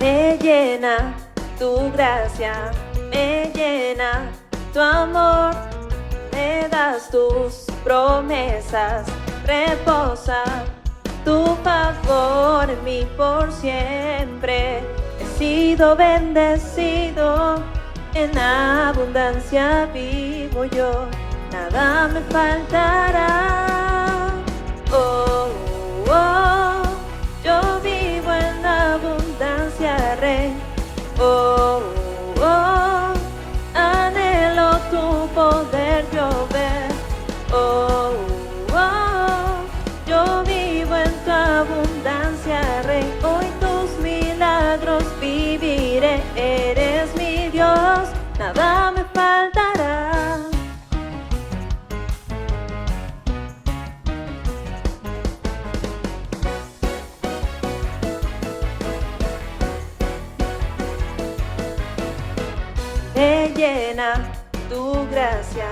me llena tu gracia, me llena tu amor, me das tus promesas, reposa tu favor en mí por siempre. He sido bendecido, en abundancia vivo yo, nada me faltará. Oh, oh, yo vivo en abundancia, Rey. Oh, oh, anhelo tu poder yo ver. Oh, oh, yo vivo en tu abundancia, Rey. Hoy tus milagros viviré. Eres mi Dios, nada me faltará. Me llena tu gracia,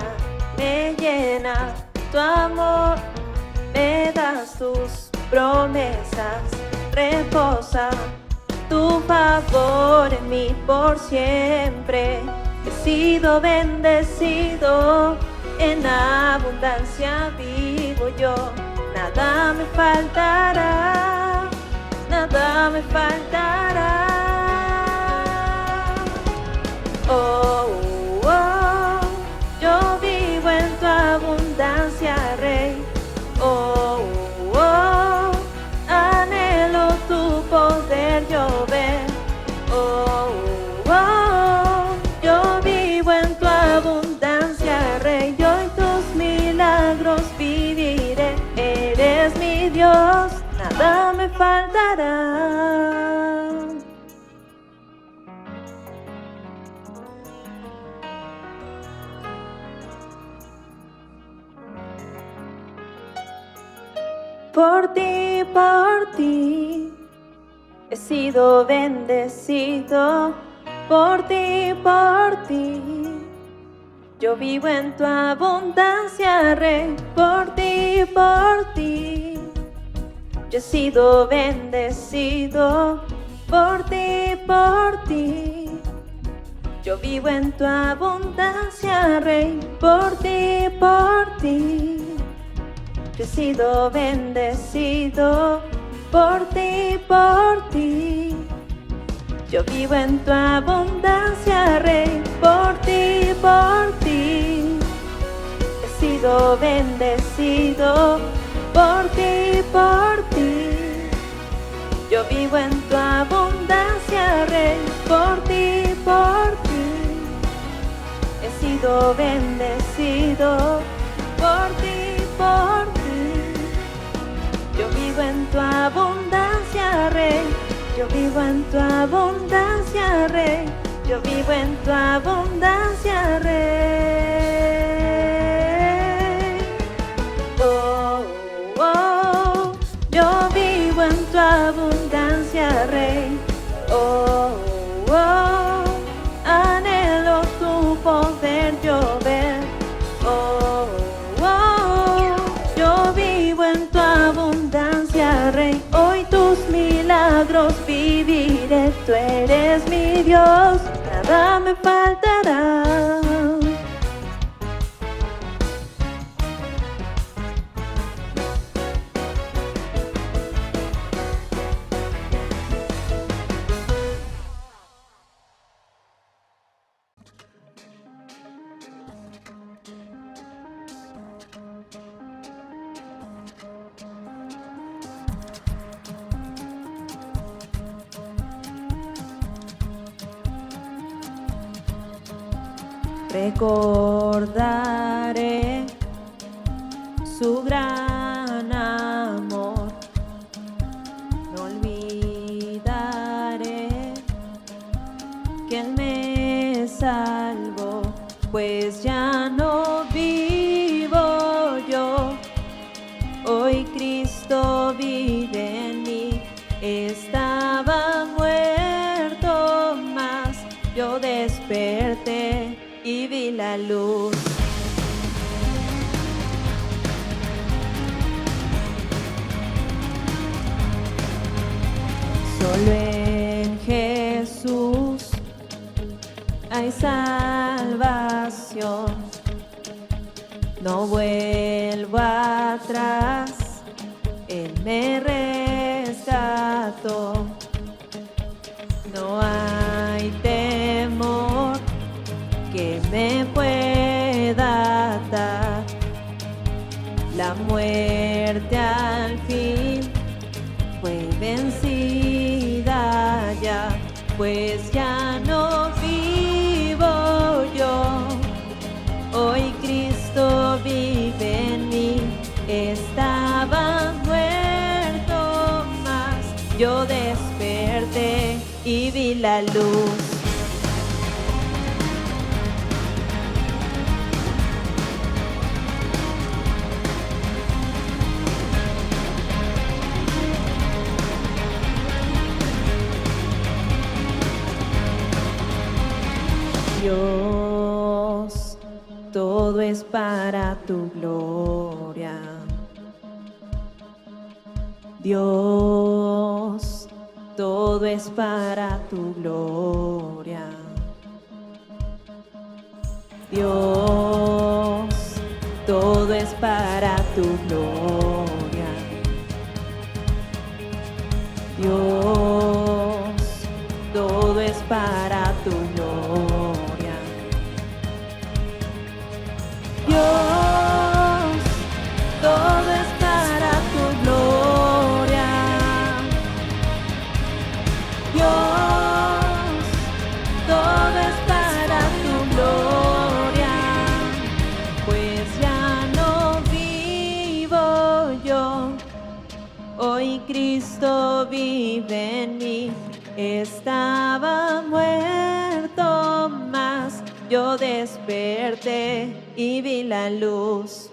me llena tu amor, me das tus promesas, reposa tu favor en mí por siempre. He sido bendecido, en abundancia vivo yo, nada me faltará, nada me faltará. Oh, oh, yo vivo en tu abundancia, Rey. Oh, oh, anhelo tu poder yo ver. Oh, oh, yo vivo en tu abundancia, Rey. Yo en tus milagros viviré. Eres mi Dios, nada me faltará. Por ti, he sido bendecido. Por ti, yo vivo en tu abundancia, Rey. Por ti, yo he sido bendecido. Por ti, yo vivo en tu abundancia, Rey. Por ti, yo he sido bendecido. Por ti, yo vivo en tu abundancia, Rey. Por ti, he sido bendecido. Por ti, yo vivo en tu abundancia, Rey. Por ti, he sido bendecido. Por ti, yo vivo en tu abundancia, Rey. Yo vivo en tu abundancia, Rey. Yo vivo en tu abundancia, Rey. Oh, oh, yo vivo en tu abundancia, Rey. Oh, oh, anhelo tu poder yo ver. Oh, oh, yo vivo en tu abundancia, Rey. Hoy tus milagros viviré. Tú eres mi Dios, nada me faltará. Recordaré su gran amor, no olvidaré que Él me salvó, pues ya no vivo yo, hoy Cristo vive en mí. Estaba muerto, mas yo desperté y vi la luz. Solo en Jesús hay salvación. No vuelvo atrás, Él me rescató. No hay temor que me pueda atar. La muerte al fin fue vencida ya, pues ya no vivo yo. Hoy Cristo vive en mí. Estaba muerto, mas yo desperté y vi la luz. Dios, todo es para tu gloria. Dios, todo es para tu gloria. Dios, todo es para tu gloria. Dios, todo es para tu gloria. Dios, todo es para tu gloria. Dios, todo es para tu gloria. Pues ya no vivo yo, hoy Cristo vive en mí. Estaba muerto, mas yo desperté y vi la luz.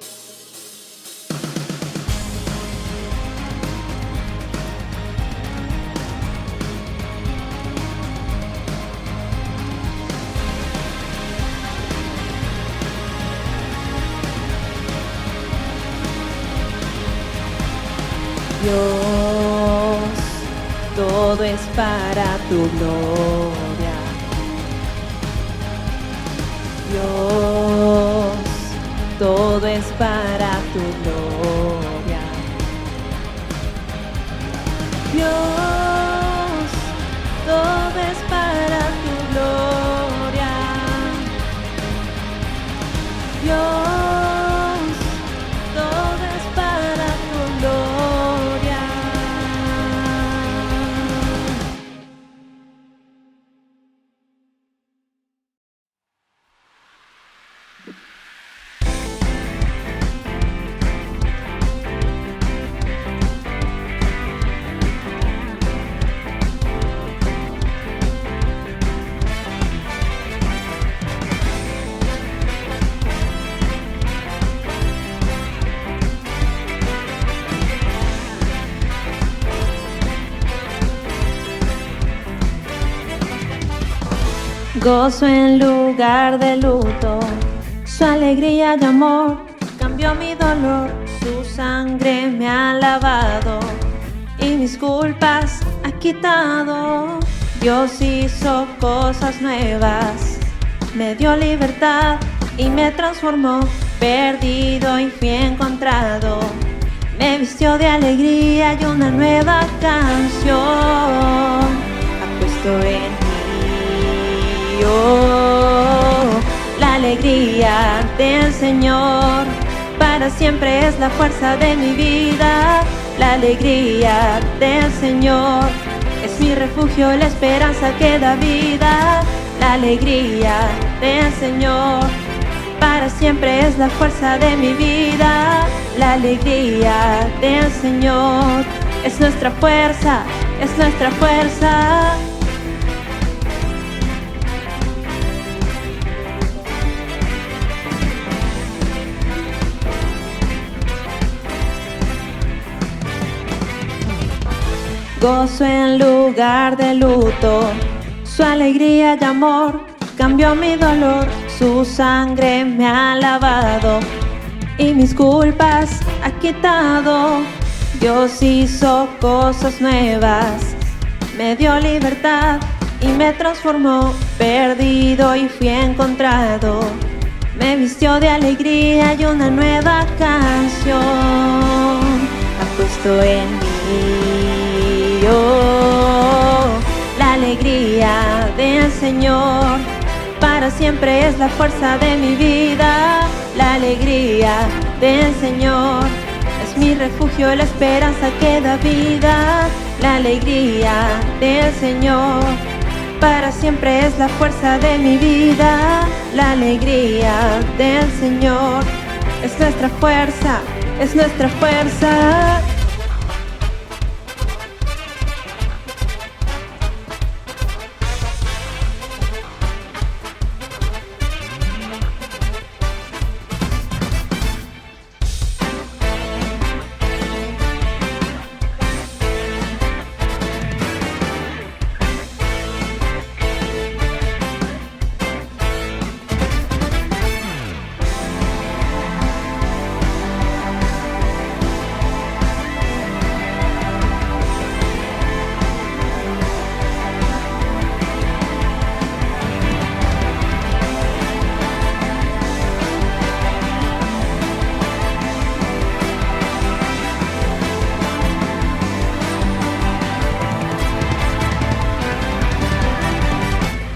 Dios, todo es para tu gloria. Dios, todo es para tu gloria. Dios, todo es para tu gloria. Dios, todo es para tu gloria. Gozo en lugar de luto, su alegría y amor cambió mi dolor, su sangre me ha lavado y mis culpas ha quitado. Dios hizo cosas nuevas, me dio libertad y me transformó, perdido y fui encontrado. Me vistió de alegría y una nueva canción ha puesto en mí. La alegría del Señor para siempre es la fuerza de mi vida. La alegría del Señor es mi refugio, la esperanza que da vida. La alegría del Señor para siempre es la fuerza de mi vida. La alegría del Señor es nuestra fuerza, es nuestra fuerza. Gozo en lugar de luto, su alegría y amor cambió mi dolor, su sangre me ha lavado y mis culpas ha quitado. Dios hizo cosas nuevas, me dio libertad y me transformó, perdido y fui encontrado. Me vistió de alegría y una nueva canción ha puesto en mí. Oh, la alegría del Señor para siempre es la fuerza de mi vida. La alegría del Señor es mi refugio, la esperanza que da vida. La alegría del Señor para siempre es la fuerza de mi vida. La alegría del Señor es nuestra fuerza, es nuestra fuerza.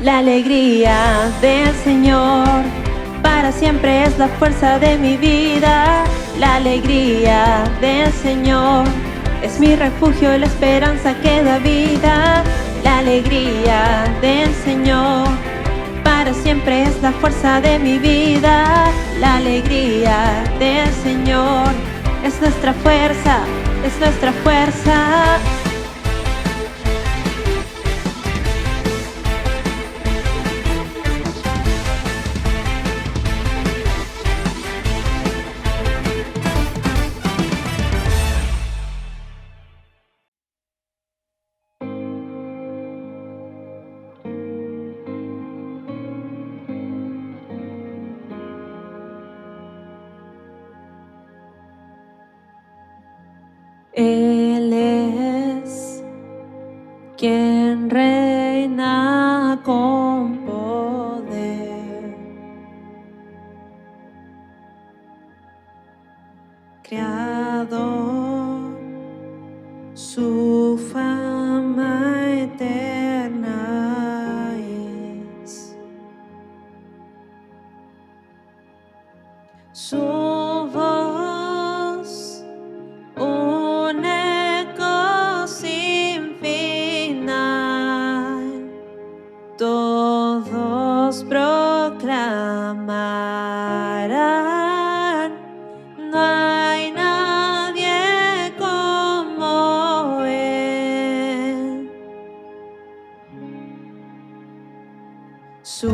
La alegría del Señor para siempre es la fuerza de mi vida. La alegría del Señor es mi refugio y la esperanza que da vida. La alegría del Señor para siempre es la fuerza de mi vida. La alegría del Señor es nuestra fuerza, es nuestra fuerza. Él es quien reina con poder, Creador, su fama eterna es. Su voz, un eco sin final, todos proclamarán: no hay nadie como Él. Su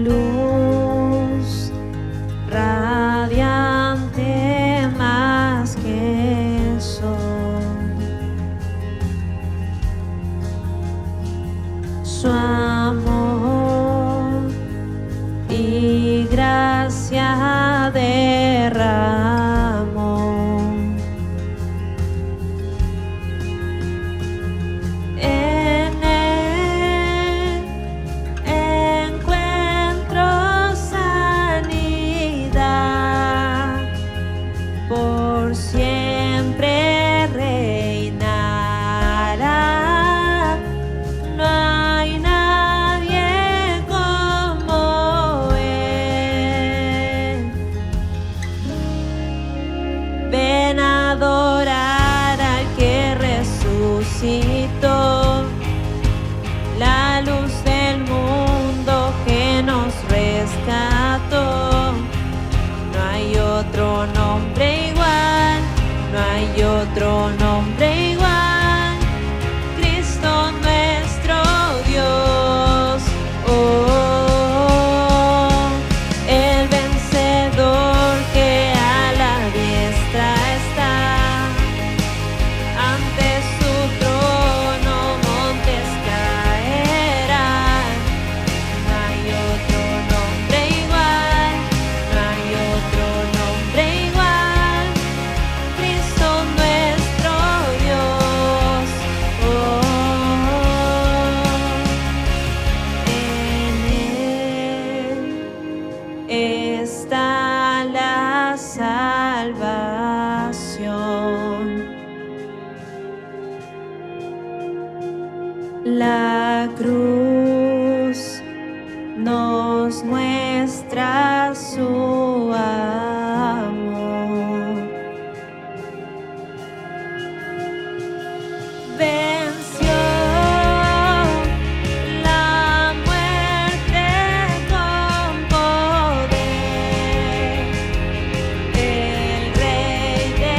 luz radiante más que el sol, su amor y gracia derramó. En Él encuentro sanidad, por siempre reinará. No hay nadie como Él. Ven a adorar al que resucitó, la luz del mundo que nos rescató. No hay otro nombre igual, no hay otro nombre igual, Cristo nuestro Dios. Oh, el vencedor que a la diestra está, ante su trono montes caerán. No hay otro nombre igual, no hay otro nombre igual, Cristo nuestro Dios. La cruz nos muestra su amor. Venció la muerte con poder, el Rey de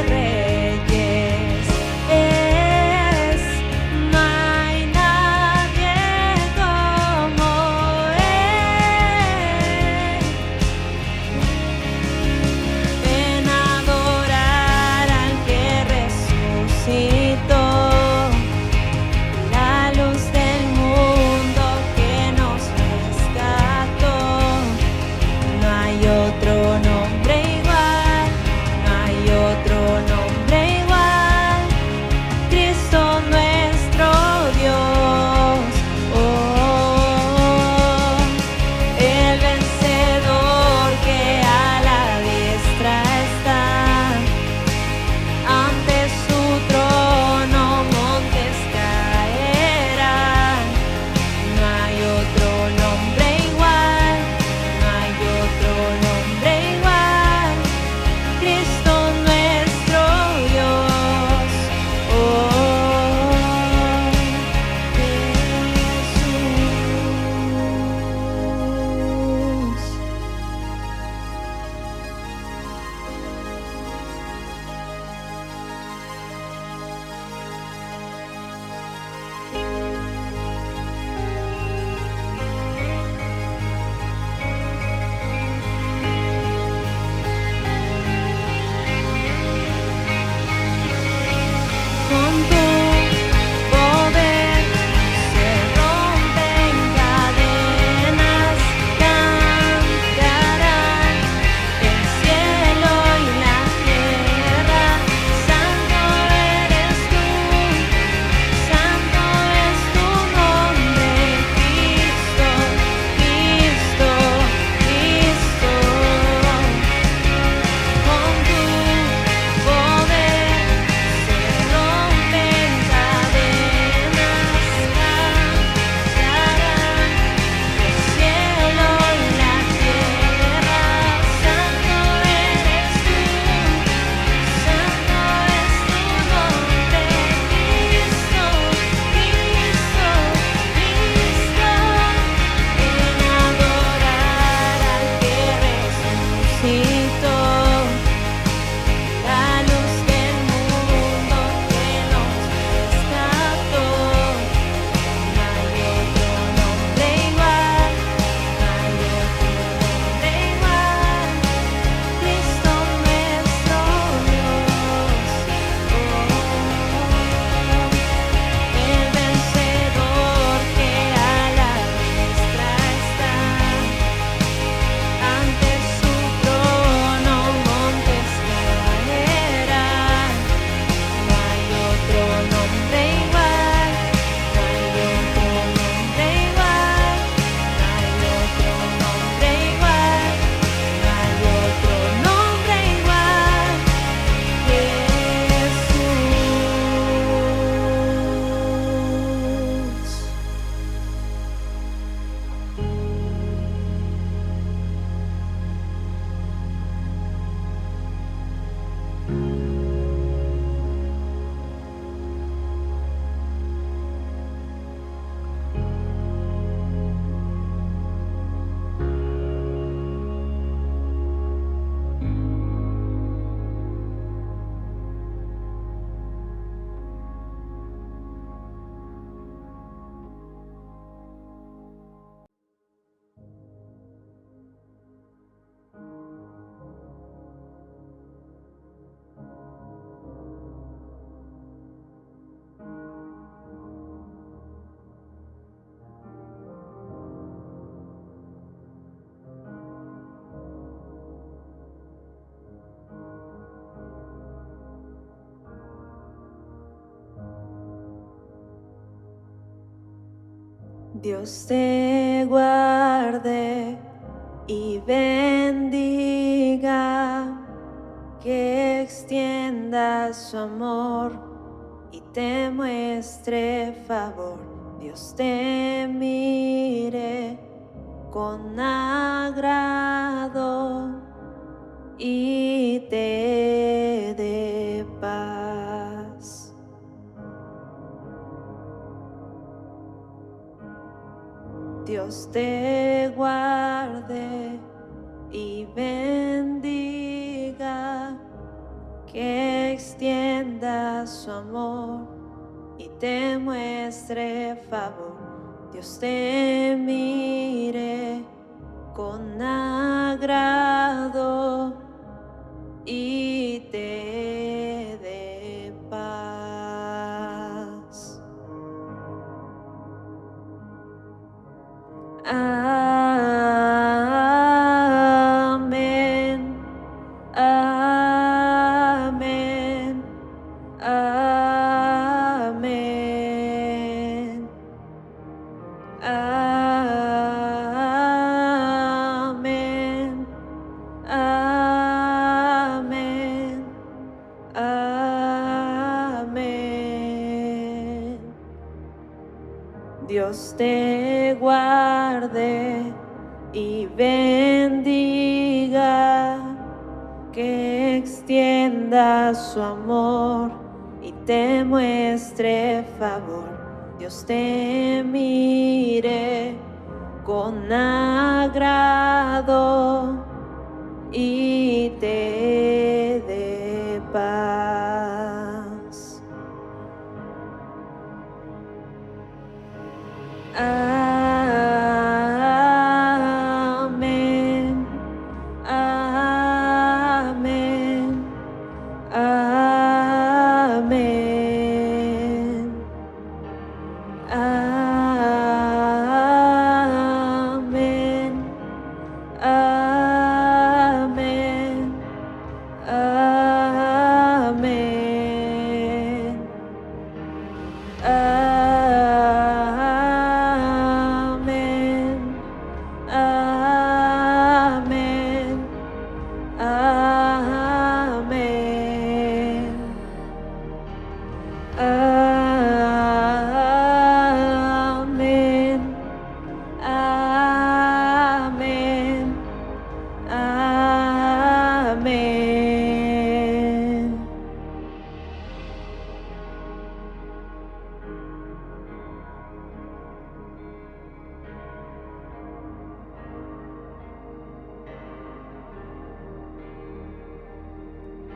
Reyes es, no hay nadie como Él. Ven a adorar al que resucitó, la luz del mundo que nos rescató. No hay otro nombre igual, no hay otro nombre igual, Cristo nuestro Dios. Oh, el vencedor que a la diestra está, ante su trono montes caerán. No hay otro nombre igual, no hay otro nombre igual, Cristo nuestro Dios. Oh, Jesús. Con tu poder se rompen cadenas, cambiarán el cielo y la tierra. Santo eres tú, santo es tu nombre, Cristo, Cristo, Cristo. Con tu poder se rompen cadenas, cambiarán el cielo y la tierra. Santo eres tú, santo es tu nombre, Cristo, Cristo, Cristo. Ven a adorar al que resucitó, la luz del mundo que nos rescató. No hay otro nombre igual, no hay otro nombre igual, Cristo nuestro Dios. El vencedor que a la diestra está, ante su trono montes caerán. No hay otro nombre igual, no hay otro nombre igual, no hay otro nombre igual, no hay otro nombre igual, Jesús. Dios te guarde y bendiga, que extienda su amor y te muestre favor. Dios te mire con agrado y te dé paz. Dios te guarde y bendiga, que extienda su amor y te muestre favor. Dios te mire con agrado y te dé paz. Amén. Amén. Amén. Amén. Amén. Amén. Dios te guarde y bendiga, que extienda su amor y te muestre favor. Dios te mire con agrado y te dé paz. Amén. Amén. Amén. Amén. Amén. Amén. Amén. Amén. Amén. Amén. Amén. Amén.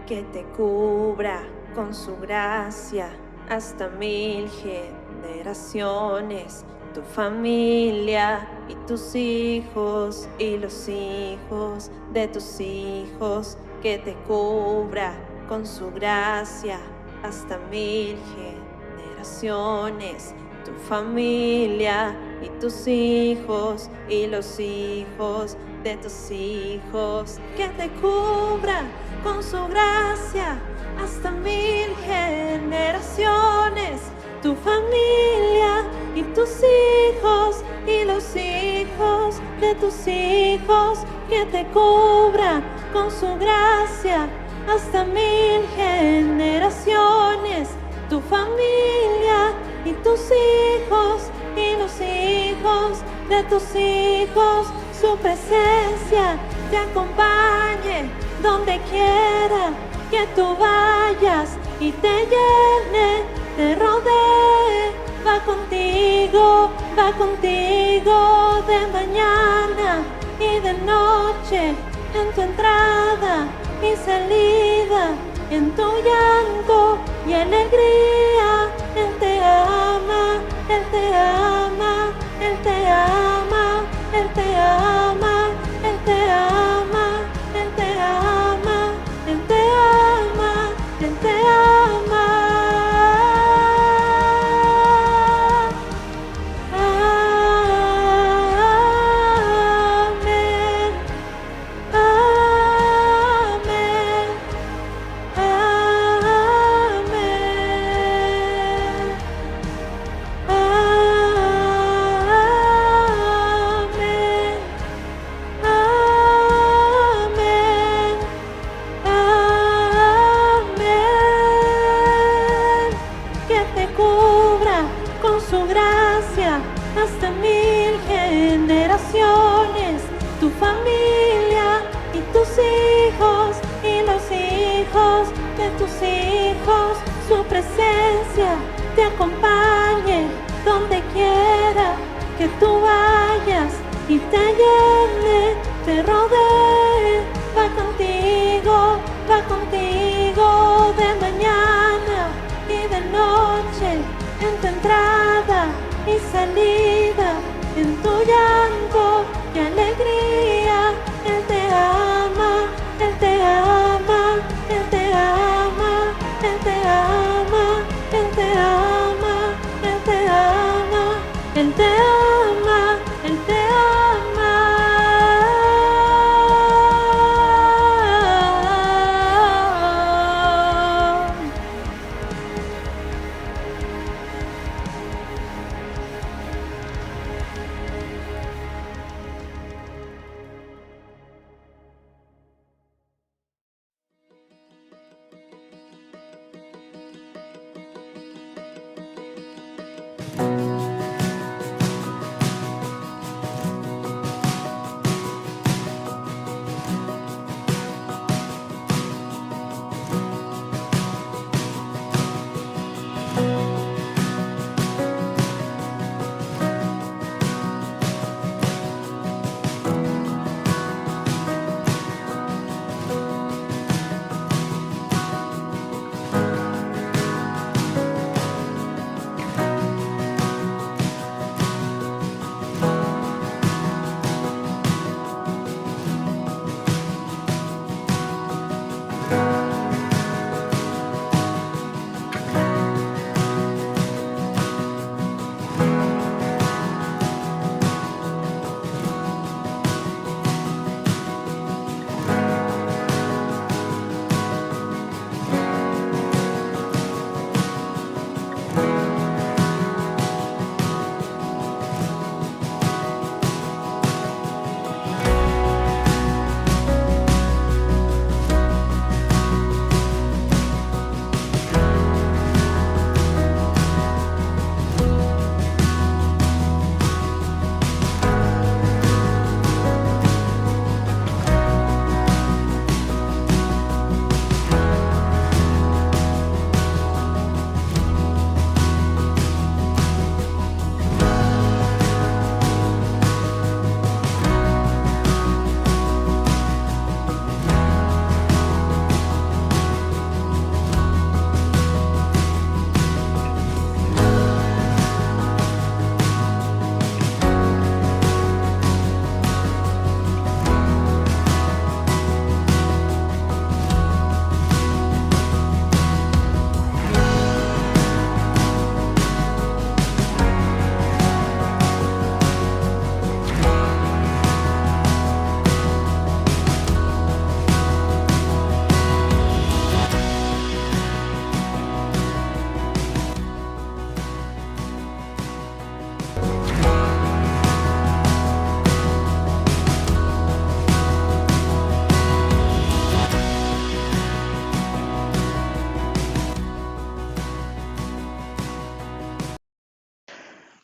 Que te cubra con su gracia hasta 1000 generaciones, tu familia y tus hijos y los hijos de tus hijos. Que te cubra con su gracia hasta 1000 generaciones, tu familia y tus hijos y los hijos de tus hijos. Que te cubra con su gracia hasta 1000 generaciones, tu familia y tus hijos y los hijos de tus hijos. Que te cubra con su gracia hasta 1000 generaciones, tu familia y tus hijos y los hijos de tus hijos. Su presencia te acompañe donde quiera que tú vayas y te llene, te rodee. Va contigo de mañana y de noche, en tu entrada y salida, en tu llanto y alegría. Él te ama, Él te ama, Él te ama, Él te ama, Él te ama, Él te ama, Él te ama, Él te ama. Amén. Amén. hasta 1000 generaciones, tu familia y tus hijos y los hijos de tus hijos, su presencia te acompañe donde quiera que tú vayas y te llene, te rodee, va contigo de mañana y de noche, en tu entrada y salida, en tu llanto y alegría. Él te ama, Él te ama, Él te ama, Él te ama, Él te ama, Él te ama, Él te ama, Él te ama.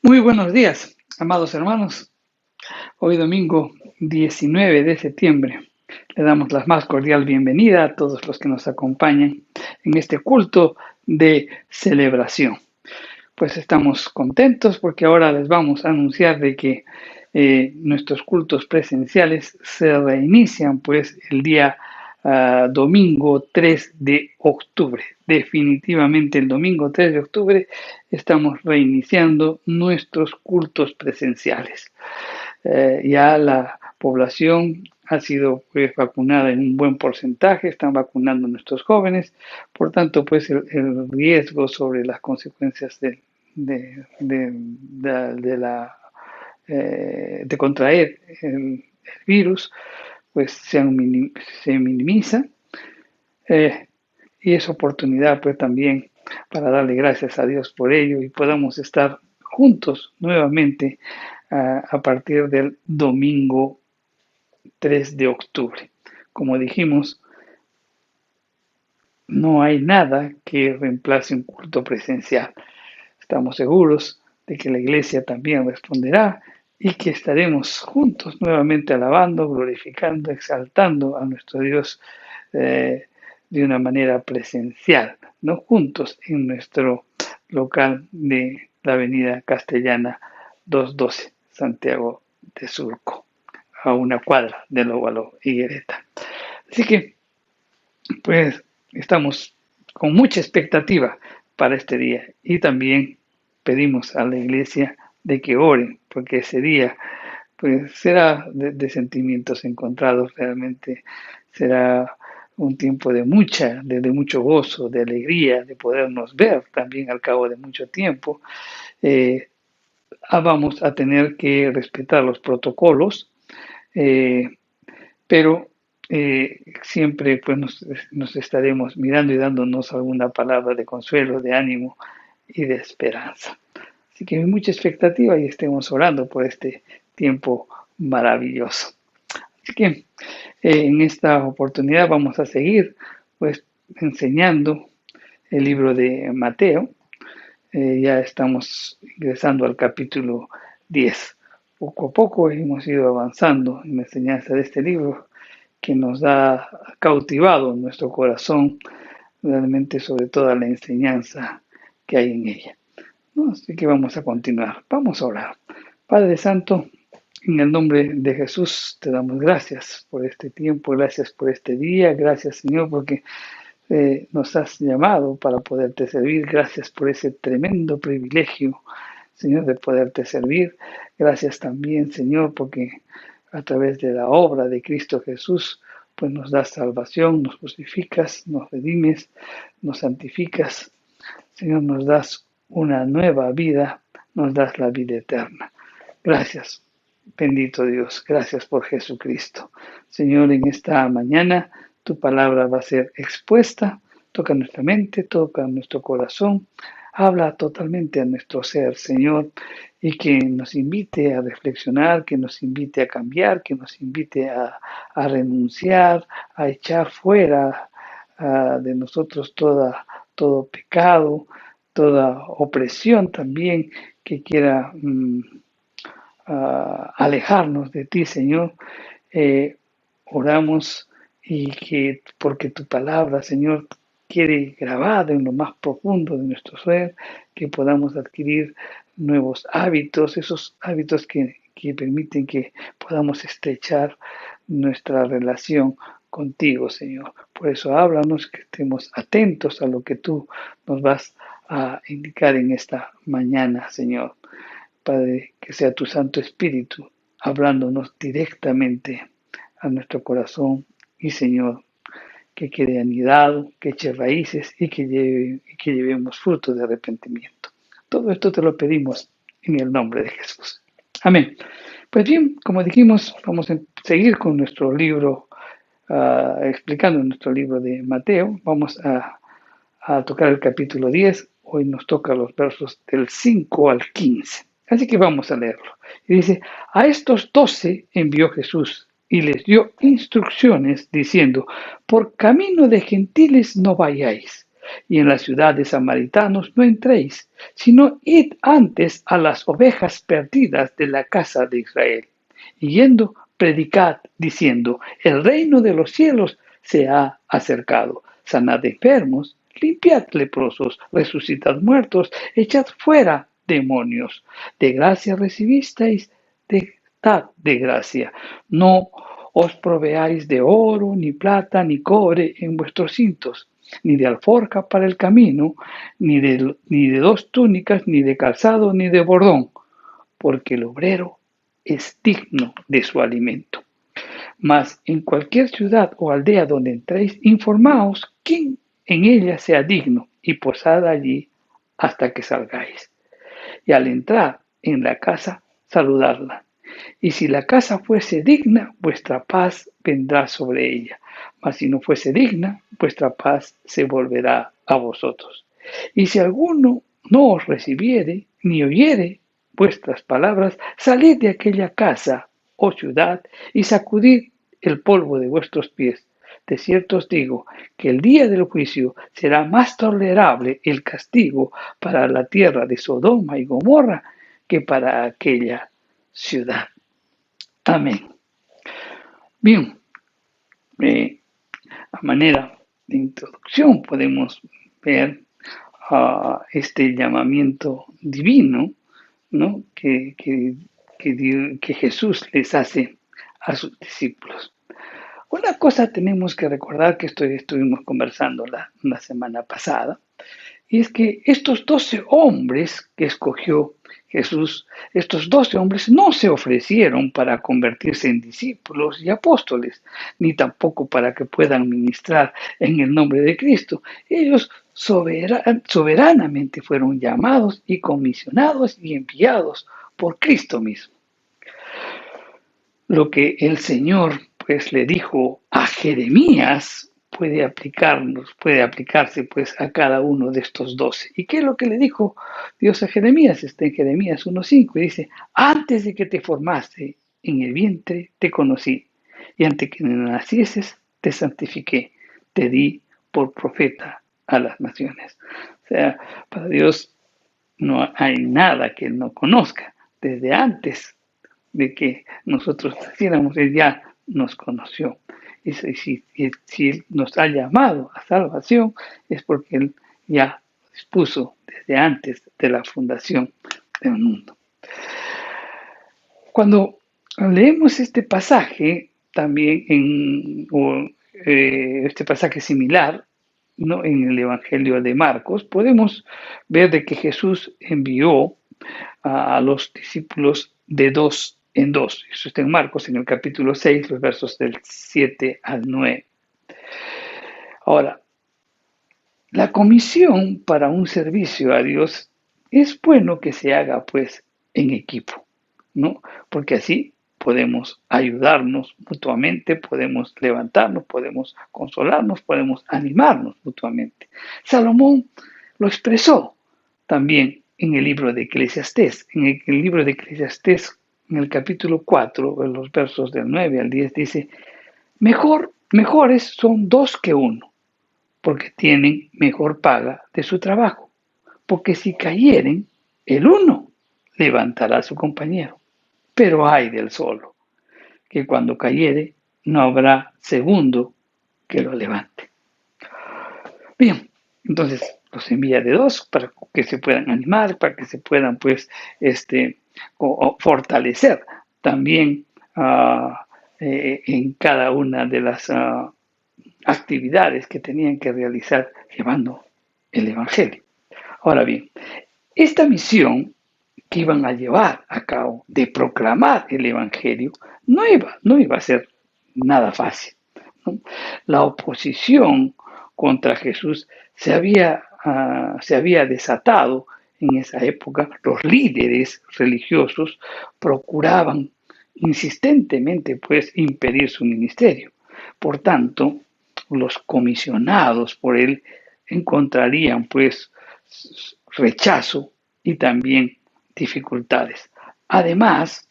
Muy buenos días, amados hermanos. Hoy domingo 19 de septiembre le damos la más cordial bienvenida a todos los que nos acompañan en este culto de celebración. Pues estamos contentos porque ahora les vamos a anunciar de que nuestros cultos presenciales se reinician pues el día domingo 3 de octubre. Definitivamente el domingo 3 de octubre estamos reiniciando nuestros cultos presenciales. Ya la población ha sido pues, vacunada en un buen porcentaje, están vacunando a nuestros jóvenes, por tanto pues el riesgo sobre las consecuencias de contraer el virus pues se minimiza, y es oportunidad pues también para darle gracias a Dios por ello y podamos estar juntos nuevamente a partir del domingo 3 de octubre. Como dijimos, no hay nada que reemplace un culto presencial. Estamos seguros de que la iglesia también responderá y que estaremos juntos nuevamente alabando, glorificando, exaltando a nuestro Dios de una manera presencial, no juntos en nuestro local de la Avenida Castellana 212, Santiago de Surco, a una cuadra del Óvalo Higuereta. Así que, pues, estamos con mucha expectativa para este día y también pedimos a la iglesia de que oren, porque ese día pues será de sentimientos encontrados, realmente será un tiempo de mucho gozo, de alegría, de podernos ver también al cabo de mucho tiempo. Vamos a tener que respetar los protocolos, pero siempre pues nos estaremos mirando y dándonos alguna palabra de consuelo, de ánimo y de esperanza. Así que hay mucha expectativa y estemos orando por este tiempo maravilloso. Así que en esta oportunidad vamos a seguir pues enseñando el libro de Mateo. Ya estamos ingresando al capítulo 10. Poco a poco hemos ido avanzando en la enseñanza de este libro que nos ha cautivado nuestro corazón, realmente sobre toda la enseñanza que hay en ella. ¿No? Así que vamos a continuar. Vamos a orar. Padre Santo, en el nombre de Jesús te damos gracias por este tiempo, gracias por este día, gracias Señor porque nos has llamado para poderte servir, gracias por ese tremendo privilegio, Señor, de poderte servir. Gracias también, Señor, porque a través de la obra de Cristo Jesús, pues nos das salvación, nos justificas, nos redimes, nos santificas, Señor, nos das una nueva vida, nos das la vida eterna. Gracias, bendito Dios, gracias por Jesucristo. Señor, en esta mañana tu palabra va a ser expuesta, toca nuestra mente, toca nuestro corazón, habla totalmente a nuestro ser, Señor, y que nos invite a reflexionar, que nos invite a cambiar, que nos invite a renunciar, a echar fuera de nosotros todo pecado, toda opresión también que quiera alejarnos de ti, Señor. Oramos y que porque tu palabra, Señor, quiere grabada en lo más profundo de nuestro ser, que podamos adquirir nuevos hábitos, esos hábitos que permiten que podamos estrechar nuestra relación contigo, Señor. Por eso háblanos, que estemos atentos a lo que tú nos vas a indicar en esta mañana, Señor. Padre, que sea tu Santo Espíritu hablándonos directamente a nuestro corazón y, Señor, que quede anidado, que eche raíces y que llevemos fruto de arrepentimiento. Todo esto te lo pedimos en el nombre de Jesús. Amén. Pues bien, como dijimos, vamos a seguir con nuestro libro, explicando nuestro libro de Mateo. Vamos a tocar el capítulo 10. Hoy nos toca los versos del 5 al 15. Así que vamos a leerlo. Y dice, a estos 12 envió Jesús y les dio instrucciones diciendo, por camino de gentiles no vayáis, y en la ciudad de samaritanos no entréis, sino id antes a las ovejas perdidas de la casa de Israel. Y yendo, predicad, diciendo, el reino de los cielos se ha acercado. Sanad enfermos, limpiad leprosos, resucitad muertos, echad fuera demonios. De gracia recibisteis, dad de gracia. No os proveáis de oro, ni plata, ni cobre en vuestros cintos, ni de alforja para el camino, ni de 2 túnicas, ni de calzado, ni de bordón, porque el obrero es digno de su alimento. Mas en cualquier ciudad o aldea donde entréis, informaos quién en ella sea digno, y posad allí hasta que salgáis. Y al entrar en la casa, saludadla. Y si la casa fuese digna, vuestra paz vendrá sobre ella. Mas si no fuese digna, vuestra paz se volverá a vosotros. Y si alguno no os recibiere, ni oyere vuestras palabras, salid de aquella casa o ciudad y sacudid el polvo de vuestros pies. De cierto os digo que el día del juicio será más tolerable el castigo para la tierra de Sodoma y Gomorra que para aquella ciudad. Amén. Bien, a manera de introducción podemos ver este llamamiento divino, ¿no? que Jesús les hace a sus discípulos. Una cosa tenemos que recordar que estuvimos conversando la semana pasada, y es que estos 12 hombres que escogió Jesús, estos 12 hombres no se ofrecieron para convertirse en discípulos y apóstoles, ni tampoco para que puedan ministrar en el nombre de Cristo. Ellos soberanamente fueron llamados y comisionados y enviados por Cristo mismo. Lo que el Señor pues le dijo a Jeremías puede aplicarse pues a cada uno de estos 12. ¿Y qué es lo que le dijo Dios a Jeremías? Está en Jeremías 1:5 y dice: antes de que te formaste en el vientre te conocí, y antes que nacieses te santifiqué, te di por profeta a las naciones. O sea, para Dios no hay nada que Él no conozca. Desde antes de que nosotros naciéramos, Él ya nos conoció. Y si Él nos ha llamado a salvación, es porque Él ya dispuso desde antes de la fundación del mundo. Cuando leemos este pasaje, también este pasaje similar, ¿no? En el Evangelio de Marcos, podemos ver de que Jesús envió a los discípulos de 2 en 2. Eso está en Marcos, en el capítulo 6, los versos del 7 al 9. Ahora, la comisión para un servicio a Dios es bueno que se haga pues en equipo, ¿no? Porque así podemos ayudarnos mutuamente, podemos levantarnos, podemos consolarnos, podemos animarnos mutuamente. Salomón lo expresó también en el libro de Eclesiastés. En el libro de Eclesiastés, en el capítulo 4, en los versos del 9 al 10, dice: mejores son 2 que 1, porque tienen mejor paga de su trabajo. Porque si cayeren, el uno levantará a su compañero. Pero ay del solo, que cuando cayere, no habrá segundo que lo levante. Bien, entonces los envía de 2 para que se puedan animar, para que se puedan pues fortalecer también en cada una de las actividades que tenían que realizar llevando el Evangelio. Ahora bien, esta misión que iban a llevar a cabo de proclamar el Evangelio no iba a ser nada fácil, ¿no? La oposición contra Jesús se había desatado en esa época. Los líderes religiosos procuraban insistentemente pues impedir su ministerio. Por tanto, los comisionados por él encontrarían pues rechazo y también dificultades. Además,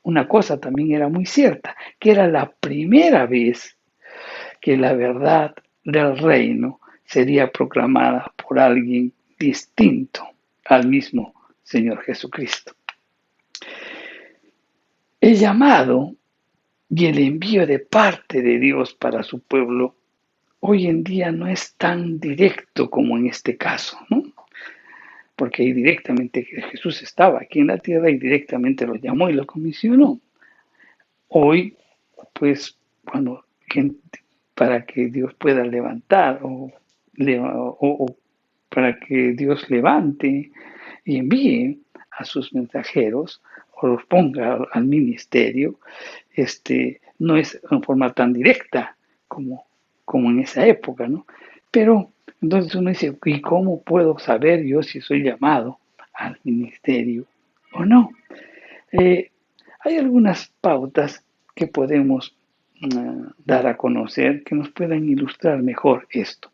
una cosa también era muy cierta, que era la primera vez que la verdad del reino sería proclamada por alguien distinto al mismo Señor Jesucristo. El llamado y el envío de parte de Dios para su pueblo hoy en día no es tan directo como en este caso, ¿no? Porque ahí directamente Jesús estaba aquí en la tierra y directamente lo llamó y lo comisionó. Hoy, pues, para que Dios pueda levantar o para que Dios levante y envíe a sus mensajeros o los ponga al ministerio, no es en forma tan directa como en esa época, ¿no? Pero entonces uno dice: ¿y cómo puedo saber yo si soy llamado al ministerio o no? Hay algunas pautas que podemos dar a conocer que nos puedan ilustrar mejor esto.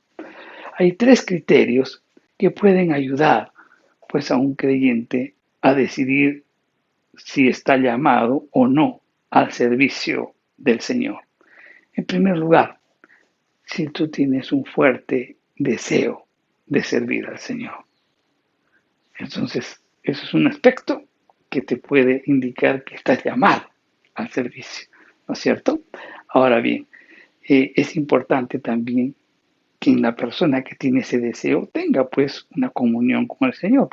Hay 3 criterios que pueden ayudar pues a un creyente a decidir si está llamado o no al servicio del Señor. En primer lugar, si tú tienes un fuerte deseo de servir al Señor. Entonces, eso es un aspecto que te puede indicar que estás llamado al servicio, ¿no es cierto? Ahora bien, es importante también que la persona que tiene ese deseo tenga pues una comunión con el Señor,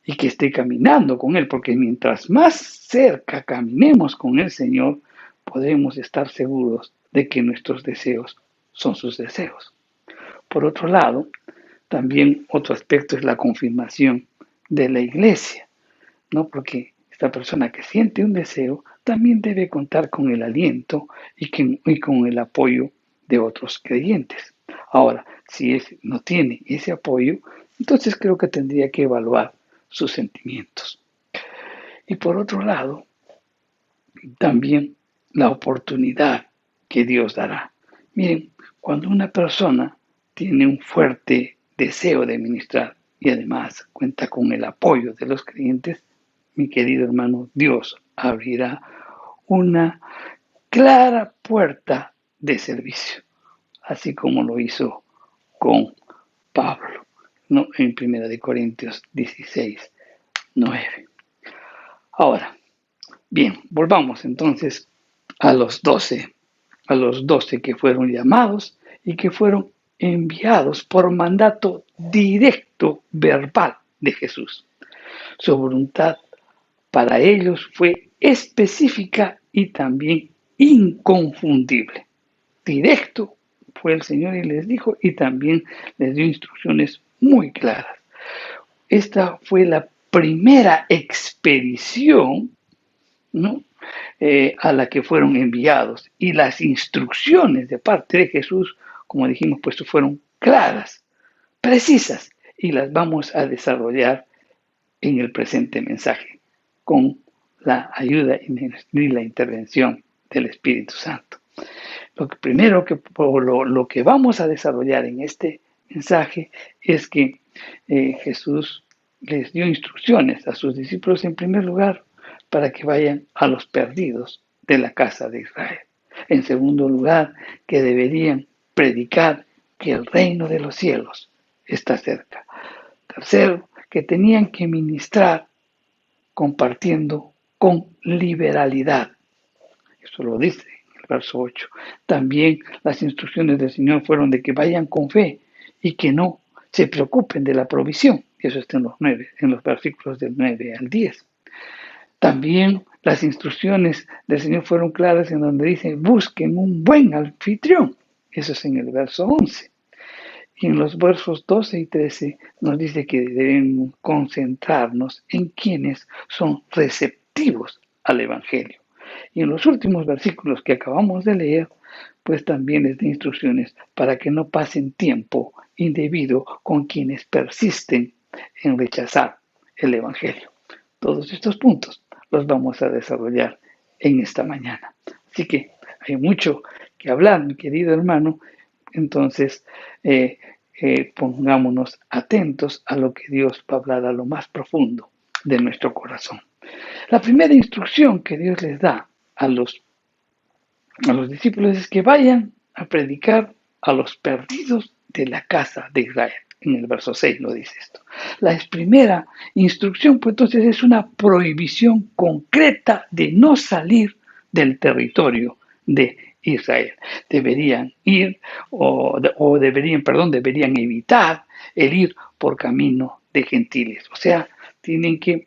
y que esté caminando con Él, porque mientras más cerca caminemos con el Señor, podremos estar seguros de que nuestros deseos son sus deseos. Por otro lado, también otro aspecto es la confirmación de la iglesia, ¿no? Porque esta persona que siente un deseo también debe contar con el aliento y con el apoyo de otros creyentes. Ahora, si no tiene ese apoyo, entonces creo que tendría que evaluar sus sentimientos. Y por otro lado, también la oportunidad que Dios dará. Miren, cuando una persona tiene un fuerte deseo de ministrar y además cuenta con el apoyo de los creyentes, mi querido hermano, Dios abrirá una clara puerta de servicio, así como lo hizo con Pablo, ¿no? En 1 Corintios 16, 9. Ahora, bien, volvamos entonces a los 12 que fueron llamados y que fueron enviados por mandato directo verbal de Jesús. Su voluntad para ellos fue específica y también inconfundible. Directo fue el Señor y les dijo, y también les dio instrucciones muy claras. Esta fue la primera expedición, ¿no? A la que fueron enviados, y las instrucciones de parte de Jesús, como dijimos, pues fueron claras, precisas, y las vamos a desarrollar en el presente mensaje con la ayuda y la intervención del Espíritu Santo. Lo que vamos a desarrollar en este mensaje es que Jesús les dio instrucciones a sus discípulos en primer lugar para que vayan a los perdidos de la casa de Israel. En segundo lugar, que deberían predicar que el reino de los cielos está cerca. Tercero, que tenían que ministrar compartiendo con liberalidad. Eso lo dice en el verso 8. También las instrucciones del Señor fueron de que vayan con fe y que no se preocupen de la provisión. Eso está en los versículos del 9 al 10. También las instrucciones del Señor fueron claras en donde dice, busquen un buen anfitrión. Eso es en el verso 11. Y en los versos 12 y 13 nos dice que debemos concentrarnos en quienes son receptivos al Evangelio. Y en los últimos versículos que acabamos de leer, pues también les da instrucciones para que no pasen tiempo indebido con quienes persisten en rechazar el Evangelio. Todos estos puntos los vamos a desarrollar en esta mañana. Así que hay mucho que hablar, mi querido hermano. Entonces, pongámonos atentos a lo que Dios va a hablar a lo más profundo de nuestro corazón. La primera instrucción que Dios les da a los discípulos es que vayan a predicar a los perdidos de la casa de Israel. En el verso 6 lo dice esto. La primera instrucción, pues entonces, es una prohibición concreta de no salir del territorio de Israel. Deberían ir, deberían evitar el ir por camino de gentiles. O sea, tenían que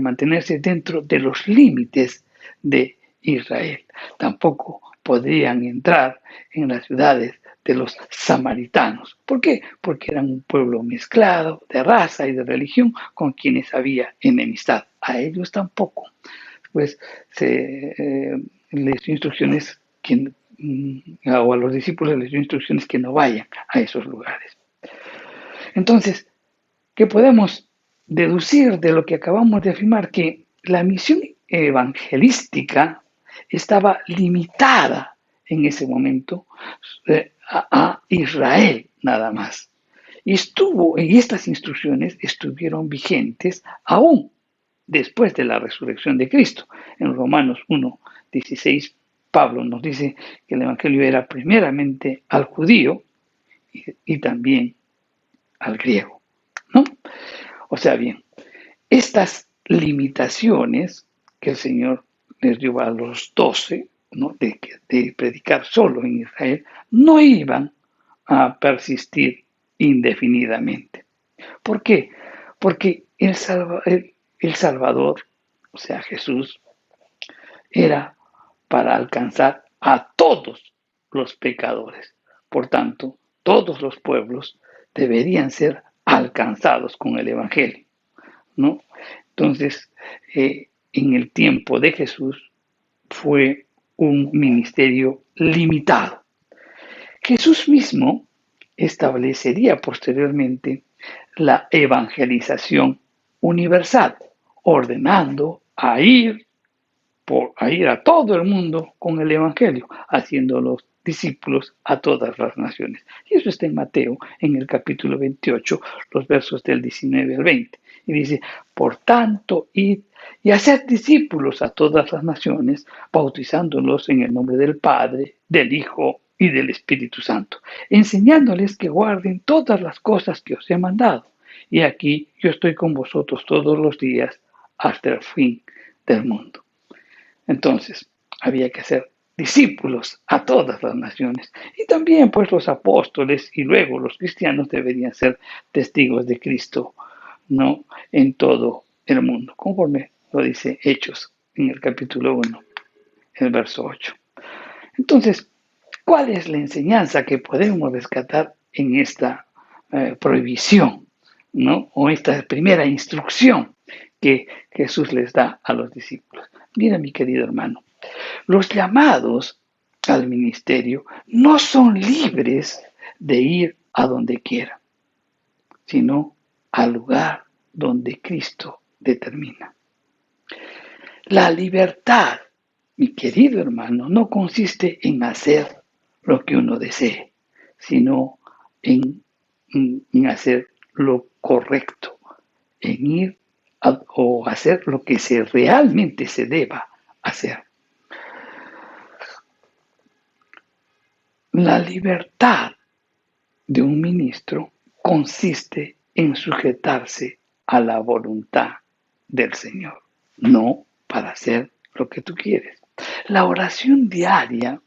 mantenerse dentro de los límites de Israel. Tampoco podrían entrar en las ciudades de los samaritanos. ¿Por qué? Porque eran un pueblo mezclado de raza y de religión con quienes había enemistad. A ellos tampoco. Pues les dio instrucciones o a los discípulos les dio instrucciones que no vayan a esos lugares. Entonces, ¿qué podemos deducir de lo que acabamos de afirmar? Que la misión evangelística estaba limitada en ese momento a Israel nada más. Y estas instrucciones estuvieron vigentes aún después de la resurrección de Cristo. En Romanos 1:16, Pablo nos dice que el evangelio era primeramente al judío y también al griego, ¿no? O sea, bien, estas limitaciones que el Señor les dio a los 12, ¿no? de predicar solo en Israel, no iban a persistir indefinidamente. ¿Por qué? Porque el Salvador, o sea, Jesús, era para alcanzar a todos los pecadores. Por tanto, todos los pueblos deberían ser alcanzados con el Evangelio, ¿no? Entonces, en el tiempo de Jesús fue un ministerio limitado. Jesús mismo establecería posteriormente la evangelización universal, ordenando a ir a todo el mundo con el Evangelio, haciendo los discípulos a todas las naciones. Y eso está en Mateo, en el capítulo 28, los versos del 19 al 20. Y dice, por tanto, id y haced discípulos a todas las naciones, bautizándolos en el nombre del Padre, del Hijo y del Espíritu Santo, enseñándoles que guarden todas las cosas que os he mandado. Y aquí yo estoy con vosotros todos los días hasta el fin del mundo. Entonces, había que hacer discípulos a todas las naciones. Y también, pues, los apóstoles y luego los cristianos deberían ser testigos de Cristo, ¿no? En todo el mundo, conforme lo dice Hechos en el capítulo 1, el verso 8. Entonces, ¿cuál es la enseñanza que podemos rescatar en esta prohibición, ¿no? O esta primera instrucción que Jesús les da a los discípulos? Mira, mi querido hermano, los llamados al ministerio no son libres de ir a donde quieran, sino al lugar donde Cristo determina. La libertad, mi querido hermano, no consiste en hacer lo que uno desee, sino en hacer lo correcto, en ir o hacer lo que realmente se deba hacer. La libertad de un ministro consiste en sujetarse a la voluntad del Señor, no para hacer lo que tú quieres. La oración diaria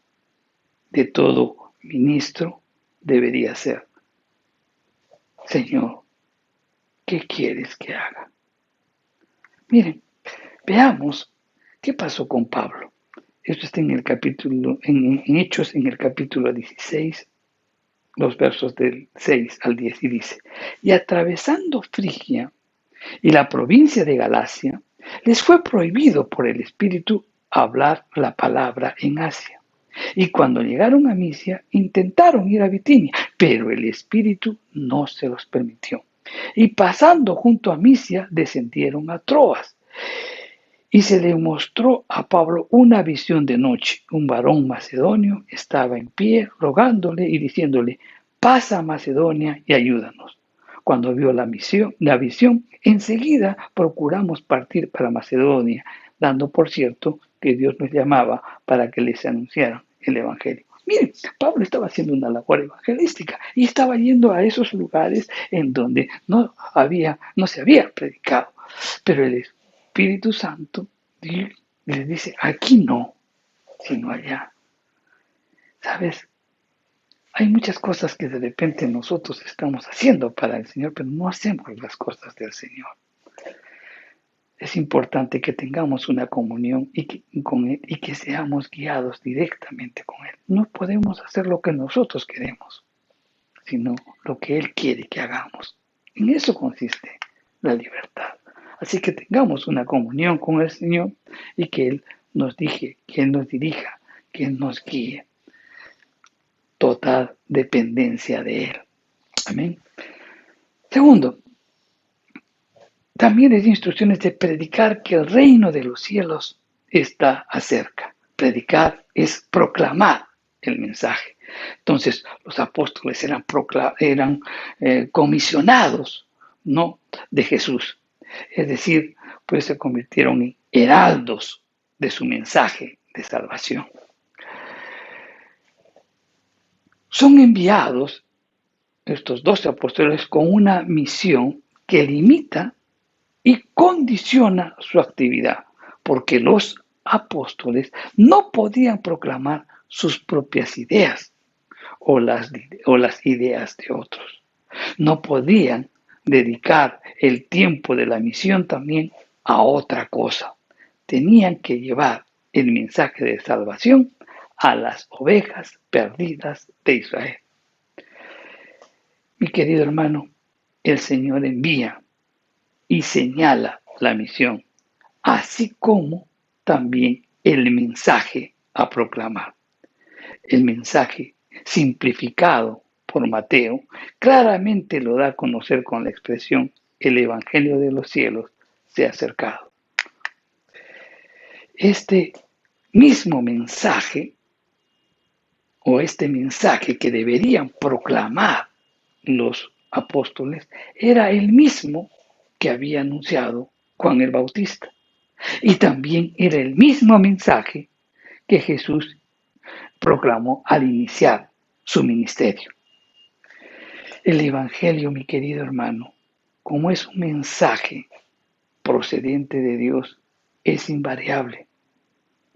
de todo ministro debería ser, Señor, ¿qué quieres que haga? Miren, veamos qué pasó con Pablo. Esto está en el capítulo, en Hechos, en el capítulo 16, los versos del 6 al 10, y dice, y atravesando Frigia y la provincia de Galacia, les fue prohibido por el Espíritu hablar la palabra en Asia. Y cuando llegaron a Misia, intentaron ir a Bitinia, pero el Espíritu no se los permitió. Y pasando junto a Misia, descendieron a Troas. Y se le mostró a Pablo una visión de noche. Un varón macedonio estaba en pie, rogándole y diciéndole, pasa a Macedonia y ayúdanos. Cuando vio la visión, enseguida procuramos partir para Macedonia, dando por cierto que Dios nos llamaba para que les anunciaran el Evangelio. Miren, Pablo estaba haciendo una labor evangelística y estaba yendo a esos lugares en donde no se había predicado. Pero el Espíritu Santo les dice, aquí no, sino allá. ¿Sabes? Hay muchas cosas que de repente nosotros estamos haciendo para el Señor, pero no hacemos las cosas del Señor. Es importante que tengamos una comunión con Él y que seamos guiados directamente con Él. No podemos hacer lo que nosotros queremos, sino lo que Él quiere que hagamos. En eso consiste la libertad. Así que tengamos una comunión con el Señor y que Él nos dirija, que Él nos guíe. Total dependencia de Él. Amén. Segundo, también hay instrucciones de predicar que el reino de los cielos está acerca. Predicar es proclamar el mensaje. Entonces, los apóstoles eran comisionados, ¿no?, de Jesús. Es decir, pues se convirtieron en heraldos de su mensaje de salvación. Son enviados estos 12 apóstoles con una misión que limita y condiciona su actividad, porque los apóstoles no podían proclamar sus propias ideas o las ideas de otros. No podían dedicar el tiempo de la misión también a otra cosa. Tenían que llevar el mensaje de salvación a las ovejas perdidas de Israel. Mi querido hermano, el Señor envía y señala la misión, así como también el mensaje a proclamar. El mensaje simplificado por Mateo claramente lo da a conocer con la expresión el Evangelio de los cielos se ha acercado. Este mismo mensaje o este mensaje que deberían proclamar los apóstoles era el mismo que había anunciado Juan el Bautista. Y también era el mismo mensaje que Jesús proclamó al iniciar su ministerio. El Evangelio, mi querido hermano, como es un mensaje procedente de Dios, es invariable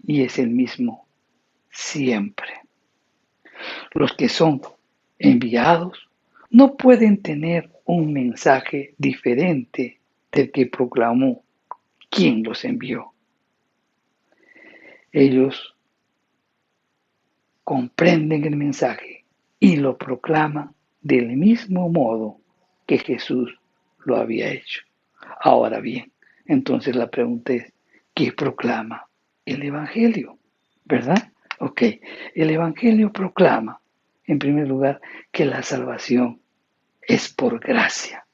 y es el mismo siempre. Los que son enviados no pueden tener un mensaje diferente del que proclamó quien los envió. Ellos comprenden el mensaje y lo proclaman del mismo modo que Jesús lo había hecho. Ahora bien, entonces la pregunta es, ¿qué proclama el Evangelio? ¿Verdad? Ok, el Evangelio proclama, en primer lugar, que la salvación es por gracia,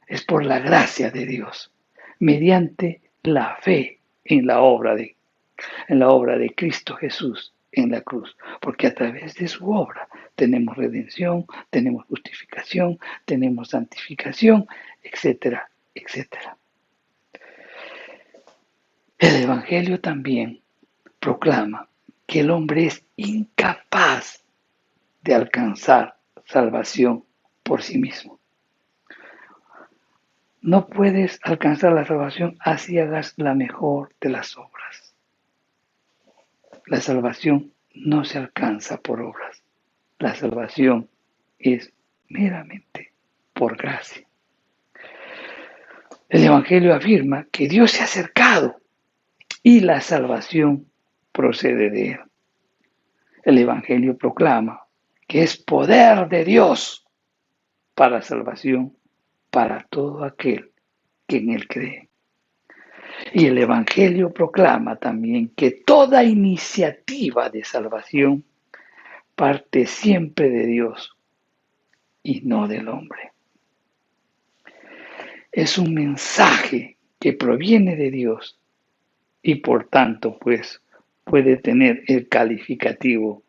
es por la gracia de Dios, mediante la fe en la obra de Cristo Jesús en la cruz, porque a través de su obra tenemos redención, tenemos justificación, tenemos santificación, etcétera, etcétera. El Evangelio también proclama que el hombre es incapaz de alcanzar salvación por sí mismo. No puedes alcanzar la salvación así hagas la mejor de las obras. La salvación no se alcanza por obras. La salvación es meramente por gracia. El Evangelio afirma que Dios se ha acercado y la salvación procede de Él. El Evangelio proclama que es poder de Dios para salvación para todo aquel que en Él cree. Y el Evangelio proclama también que toda iniciativa de salvación parte siempre de Dios y no del hombre. Es un mensaje que proviene de Dios y por tanto pues puede tener el calificativo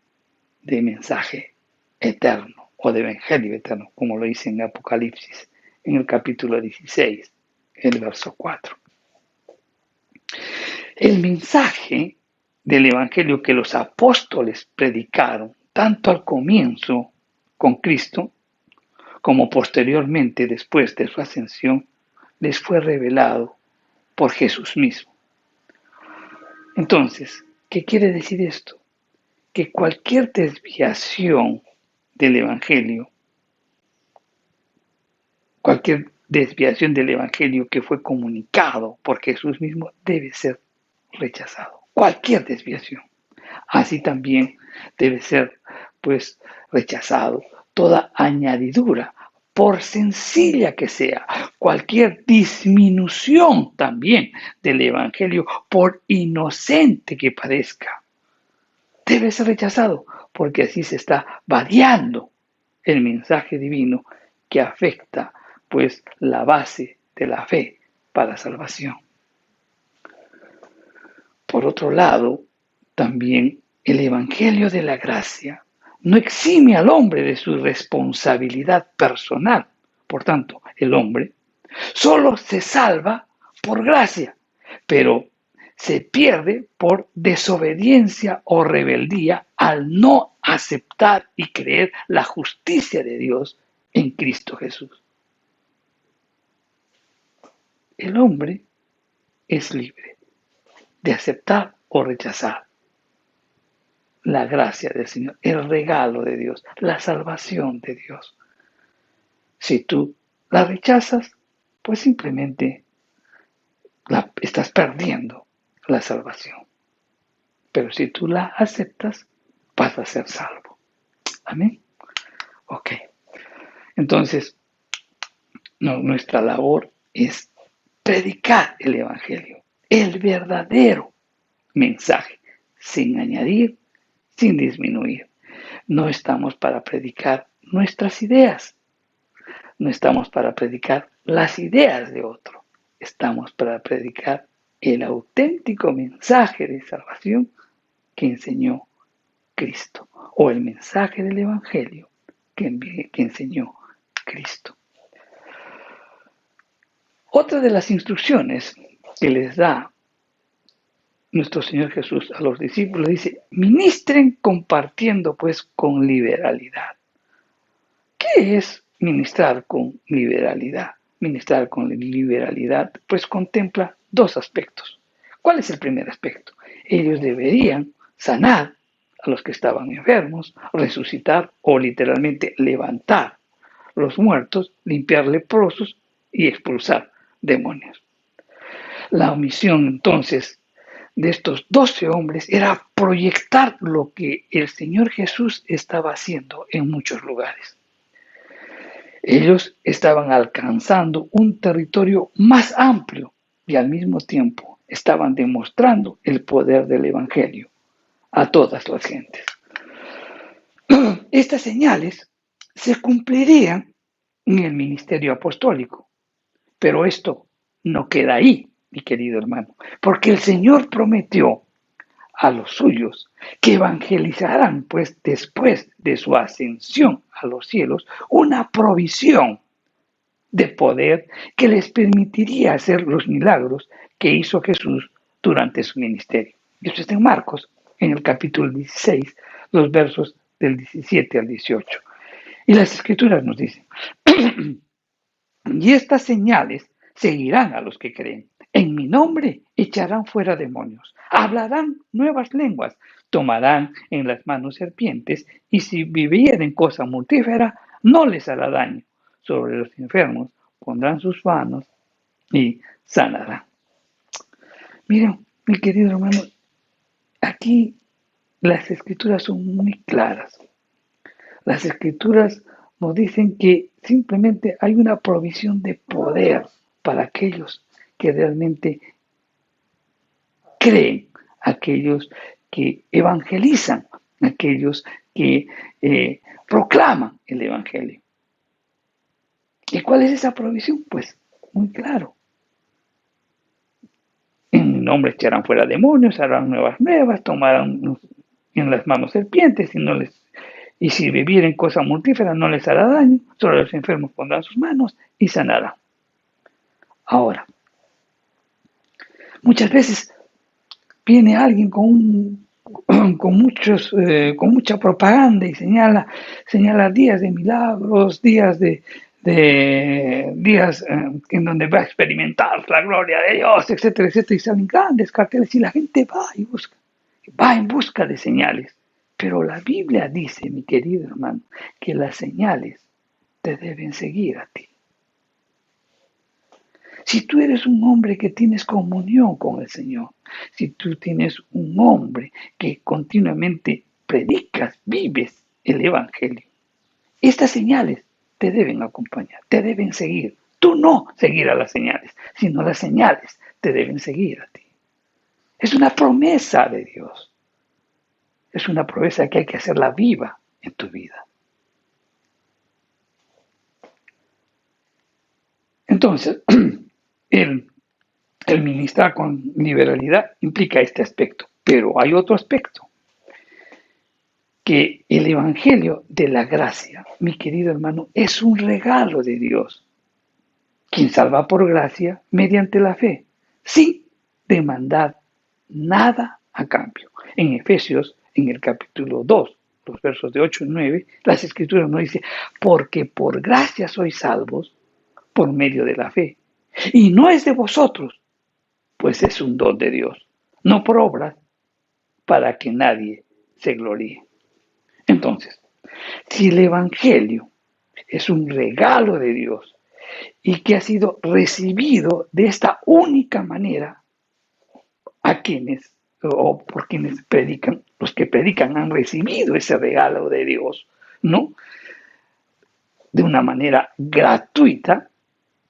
de mensaje eterno o de evangelio eterno, como lo dice en Apocalipsis en el capítulo 16, el verso 4. El mensaje del evangelio que los apóstoles predicaron tanto al comienzo con Cristo como posteriormente después de su ascensión les fue revelado por Jesús mismo. Entonces, ¿qué quiere decir esto? Que cualquier desviación del Evangelio, que fue comunicado por Jesús mismo debe ser rechazado. Cualquier desviación. Así también debe ser, pues, rechazado toda añadidura, por sencilla que sea, cualquier disminución también del Evangelio, por inocente que parezca, debe ser rechazado, porque así se está variando el mensaje divino que afecta, pues, la base de la fe para salvación. Por otro lado, también el Evangelio de la gracia no exime al hombre de su responsabilidad personal. Por tanto, el hombre solo se salva por gracia, pero se pierde por desobediencia o rebeldía al no aceptar y creer la justicia de Dios en Cristo Jesús. el hombre es libre de aceptar o rechazar la gracia del Señor, el regalo de Dios, la salvación de Dios. Si tú la rechazas, pues simplemente estás perdiendo la salvación. Pero si tú la aceptas, vas a ser salvo. Amén. Ok. Entonces, nuestra labor es predicar el Evangelio, el verdadero mensaje, sin añadir, sin disminuir. No estamos para predicar nuestras ideas, no estamos para predicar las ideas de otro, estamos para predicar el auténtico mensaje de salvación que enseñó Cristo, o el mensaje del Evangelio que enseñó Cristo. Otra de las instrucciones que les da nuestro Señor Jesús a los discípulos dice: ministren compartiendo pues con liberalidad. ¿Qué es ministrar con liberalidad? Ministrar con liberalidad pues contempla dos aspectos. ¿Cuál es el primer aspecto? Ellos deberían sanar a los que estaban enfermos, resucitar o literalmente levantar los muertos, limpiar leprosos y expulsar demonios. La misión entonces de estos 12 hombres era proyectar lo que el Señor Jesús estaba haciendo en muchos lugares. Ellos estaban alcanzando un territorio más amplio y al mismo tiempo estaban demostrando el poder del Evangelio a todas las gentes. Estas señales se cumplirían en el ministerio apostólico, pero esto no queda ahí, mi querido hermano, porque el Señor prometió a los suyos que evangelizaran, pues después de su ascensión a los cielos, una provisión de poder que les permitiría hacer los milagros que hizo Jesús durante su ministerio. Esto está en Marcos, en el capítulo 16, los versos del 17 al 18. Y las Escrituras nos dicen: y estas señales seguirán a los que creen. En mi nombre echarán fuera demonios, hablarán nuevas lenguas, tomarán en las manos serpientes, y si bebieren cosa mortífera, no les hará daño. Sobre los enfermos pondrán sus manos y sanarán. Miren, mi querido hermano, aquí las Escrituras son muy claras. Las Escrituras nos dicen que simplemente hay una provisión de poder para aquellos que realmente creen, aquellos que evangelizan, aquellos que proclaman el Evangelio. ¿Y cuál es esa provisión? Pues muy claro. En mi nombre echarán fuera demonios, harán nuevas, tomarán en las manos serpientes y si bebieren cosa mortífera no les hará daño, sobre los enfermos pondrán sus manos y sanarán. Ahora, muchas veces viene alguien con mucha propaganda y señala días de milagros, días en donde va a experimentar la gloria de Dios, etcétera, etcétera, y salen grandes carteles y la gente va en busca de señales. Pero la Biblia dice, mi querido hermano, que las señales te deben seguir a ti. Si tú eres un hombre que tienes comunión con el Señor, si tú tienes un hombre que continuamente predicas, vives el Evangelio, estas señales te deben acompañar, te deben seguir. Tú no seguir a las señales, sino las señales te deben seguir a ti. Es una promesa de Dios. Es una promesa que hay que hacerla viva en tu vida. Entonces, el ministrar con liberalidad implica este aspecto, pero hay otro aspecto, que el Evangelio de la gracia, mi querido hermano, es un regalo de Dios, quien salva por gracia mediante la fe, sin demandar nada a cambio. En Efesios, en el capítulo 2, los versos de 8 y 9, las Escrituras nos dicen: porque por gracia sois salvos por medio de la fe. Y no es de vosotros, pues es un don de Dios, no por obras, para que nadie se gloríe. Entonces, si el Evangelio es un regalo de Dios y que ha sido recibido de esta única manera a quienes o por quienes predican, los que predican han recibido ese regalo de Dios, ¿no? De una manera gratuita,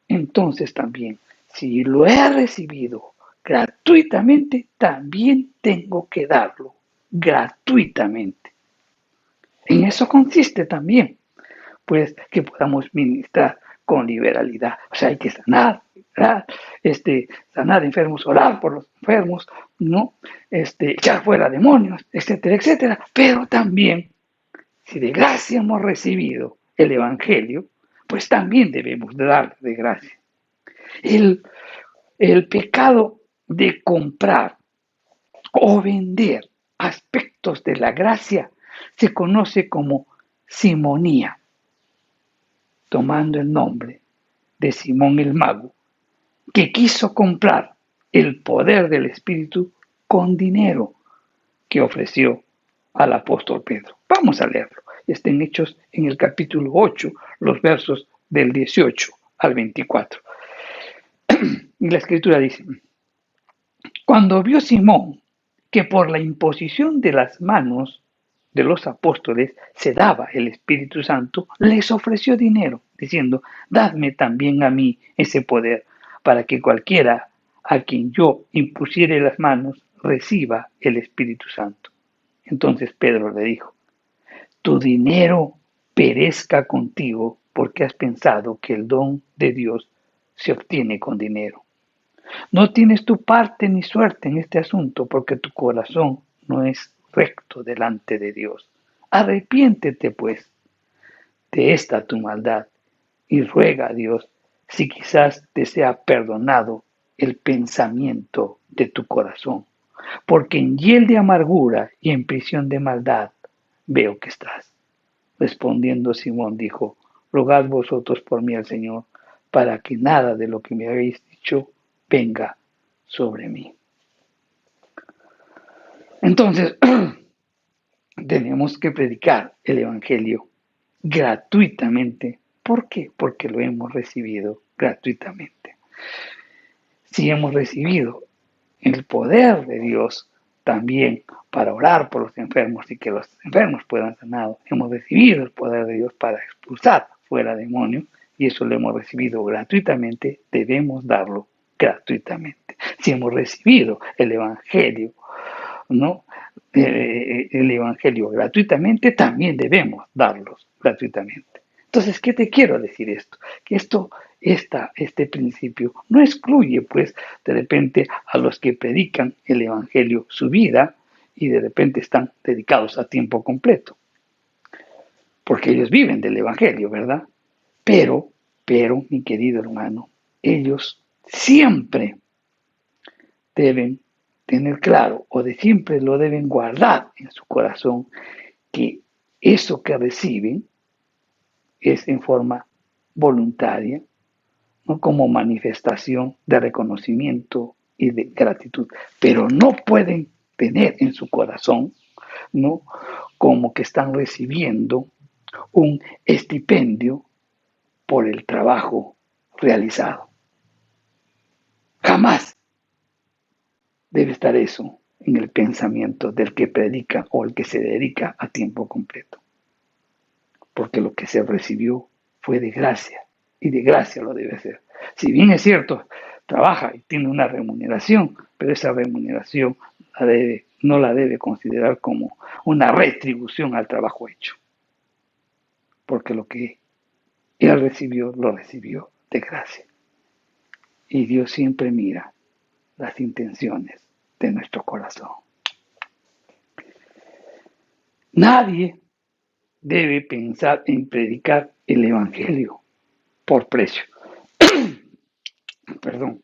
entonces también, si lo he recibido gratuitamente, también tengo que darlo gratuitamente. En eso consiste también, pues, que podamos ministrar con liberalidad. O sea, hay que sanar, ¿verdad? Sanar enfermos, orar por los enfermos, ¿no? Echar fuera demonios, etcétera, etcétera. Pero también, si de gracia hemos recibido el Evangelio, pues también debemos dar de gracia. El pecado de comprar o vender aspectos de la gracia se conoce como simonía, tomando el nombre de Simón el Mago, que quiso comprar el poder del Espíritu con dinero que ofreció al apóstol Pedro. Vamos a leerlo. Está en Hechos en el capítulo 8, los versos del 18 al 24. Y la escritura dice: cuando vio Simón que por la imposición de las manos de los apóstoles se daba el Espíritu Santo, les ofreció dinero, diciendo: dadme también a mí ese poder, para que cualquiera a quien yo impusiere las manos reciba el Espíritu Santo. Entonces Pedro le dijo: tu dinero perezca contigo, porque has pensado que el don de Dios se obtiene con dinero. No tienes tu parte ni suerte en este asunto, porque tu corazón no es recto delante de Dios. Arrepiéntete, pues, de esta tu maldad y ruega a Dios si quizás te sea perdonado el pensamiento de tu corazón, porque en hiel de amargura y en prisión de maldad veo que estás. Respondiendo Simón dijo: rogad vosotros por mí al Señor, para que nada de lo que me habéis dicho venga sobre mí. Entonces, tenemos que predicar el Evangelio gratuitamente. ¿Por qué? Porque lo hemos recibido gratuitamente. Si hemos recibido el poder de Dios también para orar por los enfermos y que los enfermos puedan sanar, hemos recibido el poder de Dios para expulsar fuera demonios, y eso lo hemos recibido gratuitamente, debemos darlo gratuitamente. Si hemos recibido el Evangelio, ¿no? El Evangelio gratuitamente, también debemos darlos gratuitamente. Entonces, ¿qué te quiero decir esto? Que este principio no excluye, pues, de repente a los que predican el Evangelio su vida y de repente están dedicados a tiempo completo, porque ellos viven del Evangelio, ¿verdad? Pero, mi querido hermano, ellos siempre deben tener claro, o de siempre lo deben guardar en su corazón, que eso que reciben es en forma voluntaria, no como manifestación de reconocimiento y de gratitud, pero no pueden tener en su corazón, ¿no?, como que están recibiendo un estipendio por el trabajo realizado. Jamás debe estar eso en el pensamiento del que predica o el que se dedica a tiempo completo. Porque lo que se recibió fue de gracia, y de gracia lo debe ser. Si bien es cierto, trabaja y tiene una remuneración, pero esa remuneración no la debe considerar como una retribución al trabajo hecho. Porque lo que él recibió, lo recibió de gracia. Y Dios siempre mira las intenciones de nuestro corazón. Nadie debe pensar en predicar el Evangelio por precio. Perdón.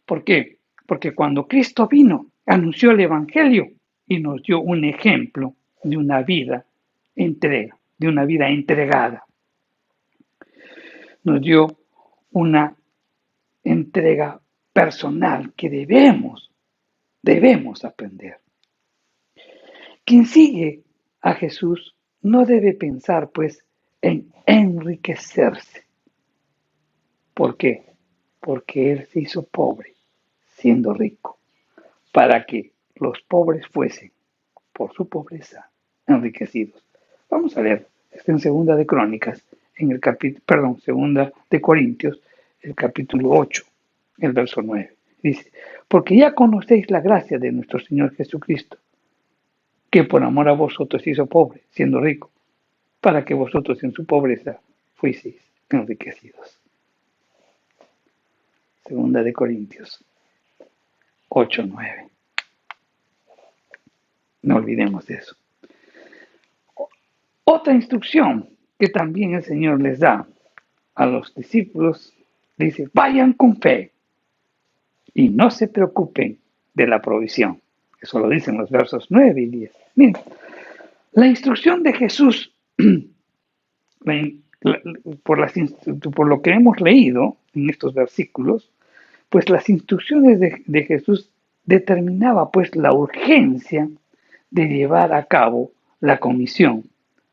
¿Por qué? Porque cuando Cristo vino, anunció el Evangelio y nos dio un ejemplo de una vida entregada. Nos dio una entrega personal que debemos aprender. Quien sigue a Jesús no debe pensar, pues, en enriquecerse. ¿Por qué? Porque Él se hizo pobre, siendo rico, para que los pobres fuesen, por su pobreza, enriquecidos. Vamos a leer, está en Segunda de Crónicas, Segunda de Corintios, el capítulo 8, el verso 9. Dice, porque ya conocéis la gracia de nuestro Señor Jesucristo, que por amor a vosotros se hizo pobre, siendo rico, para que vosotros en su pobreza fuiseis enriquecidos. Segunda de Corintios 8, 9. No olvidemos de eso. Otra instrucción que también el Señor les da a los discípulos, dice, vayan con fe y no se preocupen de la provisión. Eso lo dicen los versos 9 y 10. Miren, la instrucción de Jesús, por lo que hemos leído en estos versículos, pues las instrucciones de Jesús determinaba pues la urgencia de llevar a cabo la comisión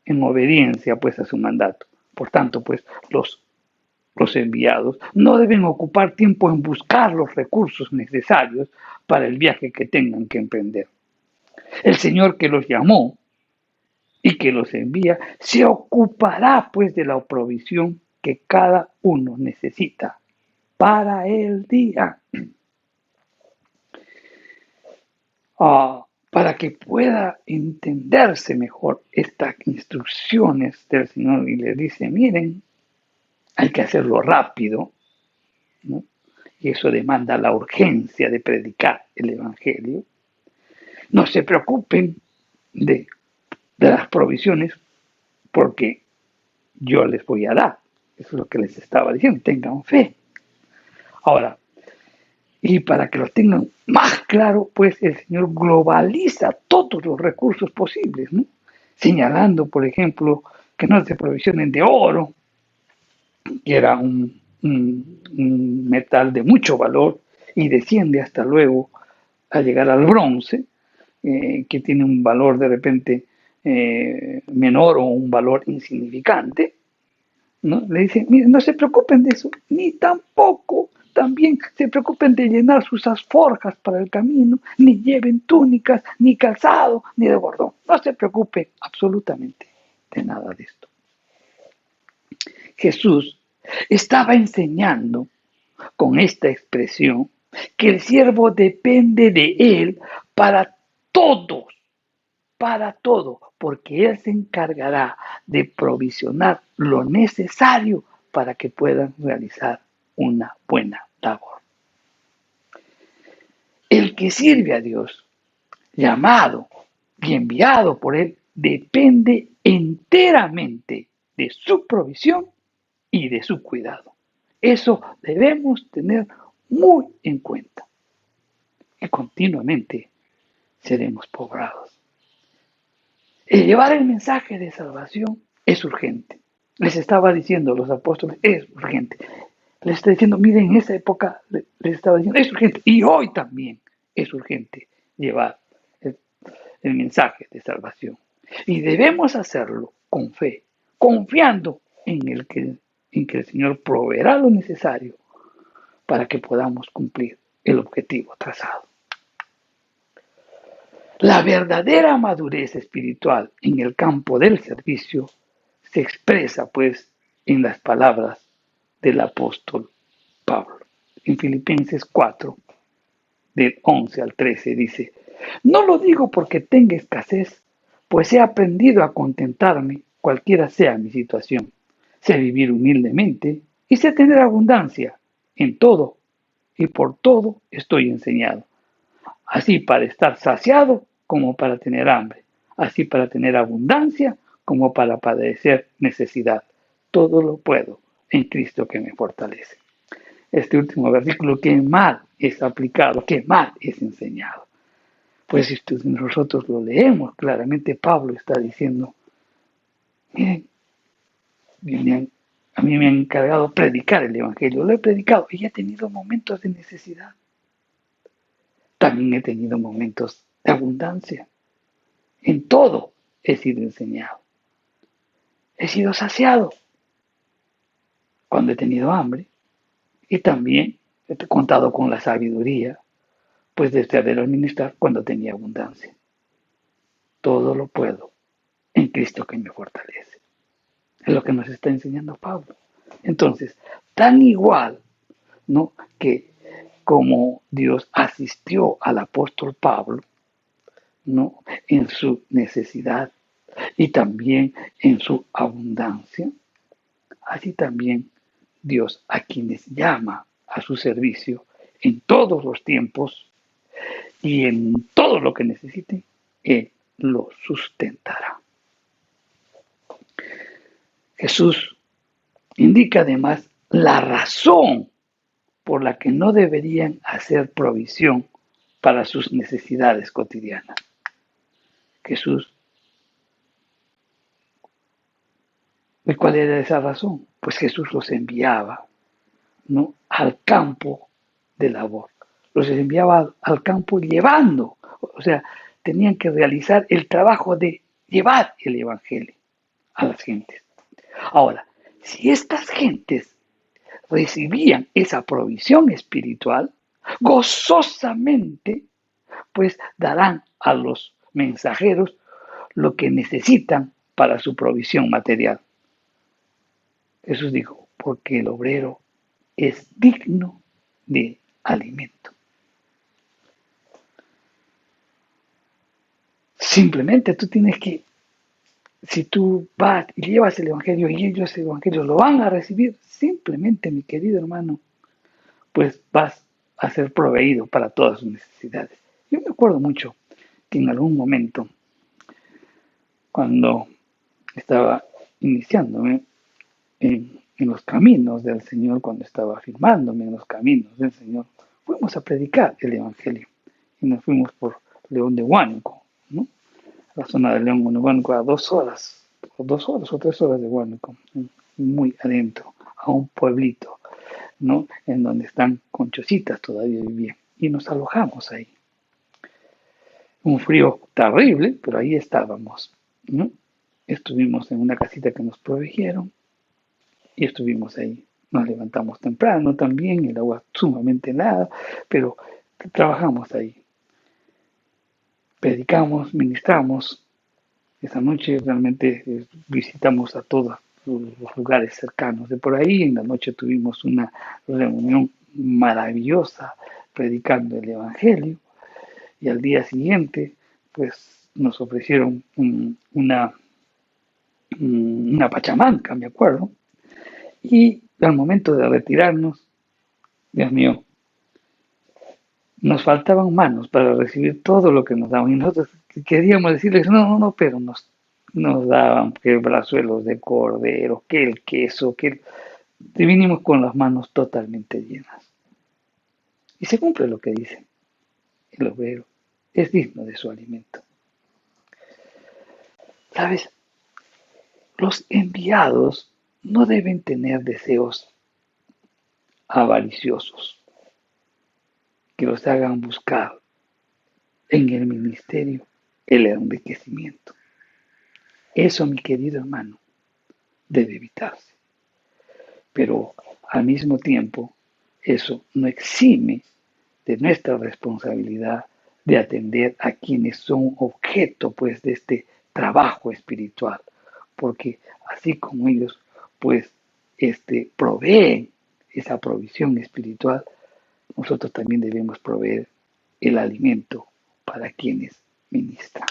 en obediencia pues a su mandato. Por tanto, pues los enviados no deben ocupar tiempo en buscar los recursos necesarios para el viaje que tengan que emprender. El Señor que los llamó y que los envía se ocupará pues de la provisión que cada uno necesita para el día. Para que pueda entenderse mejor estas instrucciones del Señor, y le dice, miren, hay que hacerlo rápido, ¿no? Y eso demanda la urgencia de predicar el Evangelio. No se preocupen de las provisiones, porque yo les voy a dar. Eso es lo que les estaba diciendo, tengan fe. Ahora, y para que lo tengan más claro, pues el Señor globaliza todos los recursos posibles, ¿no? Señalando, por ejemplo, que no se provisionen de oro, que era un metal de mucho valor, y desciende hasta luego a llegar al bronce, que tiene un valor de repente menor o un valor insignificante, ¿no? Le dice, miren, no se preocupen de eso, ni tampoco también se preocupen de llenar sus alforjas para el camino, ni lleven túnicas, ni calzado, ni de bordón. No se preocupen absolutamente de nada de esto. Jesús estaba enseñando con esta expresión que el siervo depende de Él para todo, porque Él se encargará de provisionar lo necesario para que puedan realizar una buena labor. El que sirve a Dios, llamado y enviado por Él, depende enteramente de su provisión y de su cuidado. Eso debemos tener muy en cuenta. Y continuamente seremos cobrados. El llevar el mensaje de salvación es urgente. Les estaba diciendo a los apóstoles, es urgente. Les está diciendo, miren, en esa época les estaba diciendo, es urgente. Y hoy también es urgente llevar el mensaje de salvación. Y debemos hacerlo con fe, confiando en que el Señor proveerá lo necesario para que podamos cumplir el objetivo trazado. La verdadera madurez espiritual en el campo del servicio se expresa, pues, en las palabras del apóstol Pablo. En Filipenses 4, del 11 al 13, dice, no lo digo porque tenga escasez, pues he aprendido a contentarme cualquiera sea mi situación. Sé vivir humildemente y sé tener abundancia en todo, y por todo estoy enseñado. Así para estar saciado como para tener hambre, así para tener abundancia como para padecer necesidad. Todo lo puedo en Cristo que me fortalece. Este último versículo, que mal es aplicado, que mal es enseñado. Pues si nosotros lo leemos claramente, Pablo está diciendo, miren, vienen A mí me han encargado predicar el Evangelio. Lo he predicado y he tenido momentos de necesidad. También he tenido momentos de abundancia. En todo he sido enseñado. He sido saciado cuando he tenido hambre. Y también he contado con la sabiduría, pues de saber administrar cuando tenía abundancia. Todo lo puedo en Cristo que me fortalece. Es lo que nos está enseñando Pablo. Entonces, tan igual, ¿no?, que como Dios asistió al apóstol Pablo, ¿no?, en su necesidad y también en su abundancia, así también Dios a quienes llama a su servicio en todos los tiempos y en todo lo que necesiten, Él lo sustentará. Jesús indica además la razón por la que no deberían hacer provisión para sus necesidades cotidianas. Jesús, ¿y cuál era esa razón? Pues Jesús los enviaba, ¿no?, al campo de labor. Los enviaba al campo llevando, o sea, tenían que realizar el trabajo de llevar el evangelio a las gentes. Ahora, si estas gentes recibían esa provisión espiritual, gozosamente, pues darán a los mensajeros lo que necesitan para su provisión material. Jesús dijo, porque el obrero es digno de alimento. Simplemente tú tienes que, si tú vas y llevas el evangelio y ellos el evangelio lo van a recibir, simplemente, mi querido hermano, pues vas a ser proveído para todas sus necesidades. Yo me acuerdo mucho que en algún momento, cuando estaba iniciándome en los caminos del Señor, cuando estaba afirmándome en los caminos del Señor, fuimos a predicar el evangelio y nos fuimos por León de Huánuco, ¿no?, la zona de León de Huánuco, a 2 horas o 3 horas de Huánuco, muy adentro, a un pueblito, ¿no?, en donde están conchositas todavía vivían, y nos alojamos ahí. Un frío terrible, pero ahí estábamos, ¿no? Estuvimos en una casita que nos proveyeron y estuvimos ahí. Nos levantamos temprano también, el agua sumamente helada, pero trabajamos ahí. Predicamos, ministramos. Esa noche realmente visitamos a todos los lugares cercanos de por ahí. En la noche tuvimos una reunión maravillosa predicando el evangelio, y al día siguiente pues nos ofrecieron una pachamanca, me acuerdo, y al momento de retirarnos, Dios mío, nos faltaban manos para recibir todo lo que nos daban, y nosotros queríamos decirles no, pero nos daban que brazuelos de cordero, que el queso, y vinimos con las manos totalmente llenas. Y se cumple lo que dice: el obrero es digno de su alimento. ¿Sabes? Los enviados no deben tener deseos avariciosos que los hagan buscar en el ministerio el enriquecimiento. Eso, mi querido hermano, debe evitarse. Pero al mismo tiempo, eso no exime de nuestra responsabilidad de atender a quienes son objeto, pues, de este trabajo espiritual, porque así como ellos, pues, proveen esa provisión espiritual, nosotros también debemos proveer el alimento para quienes ministran.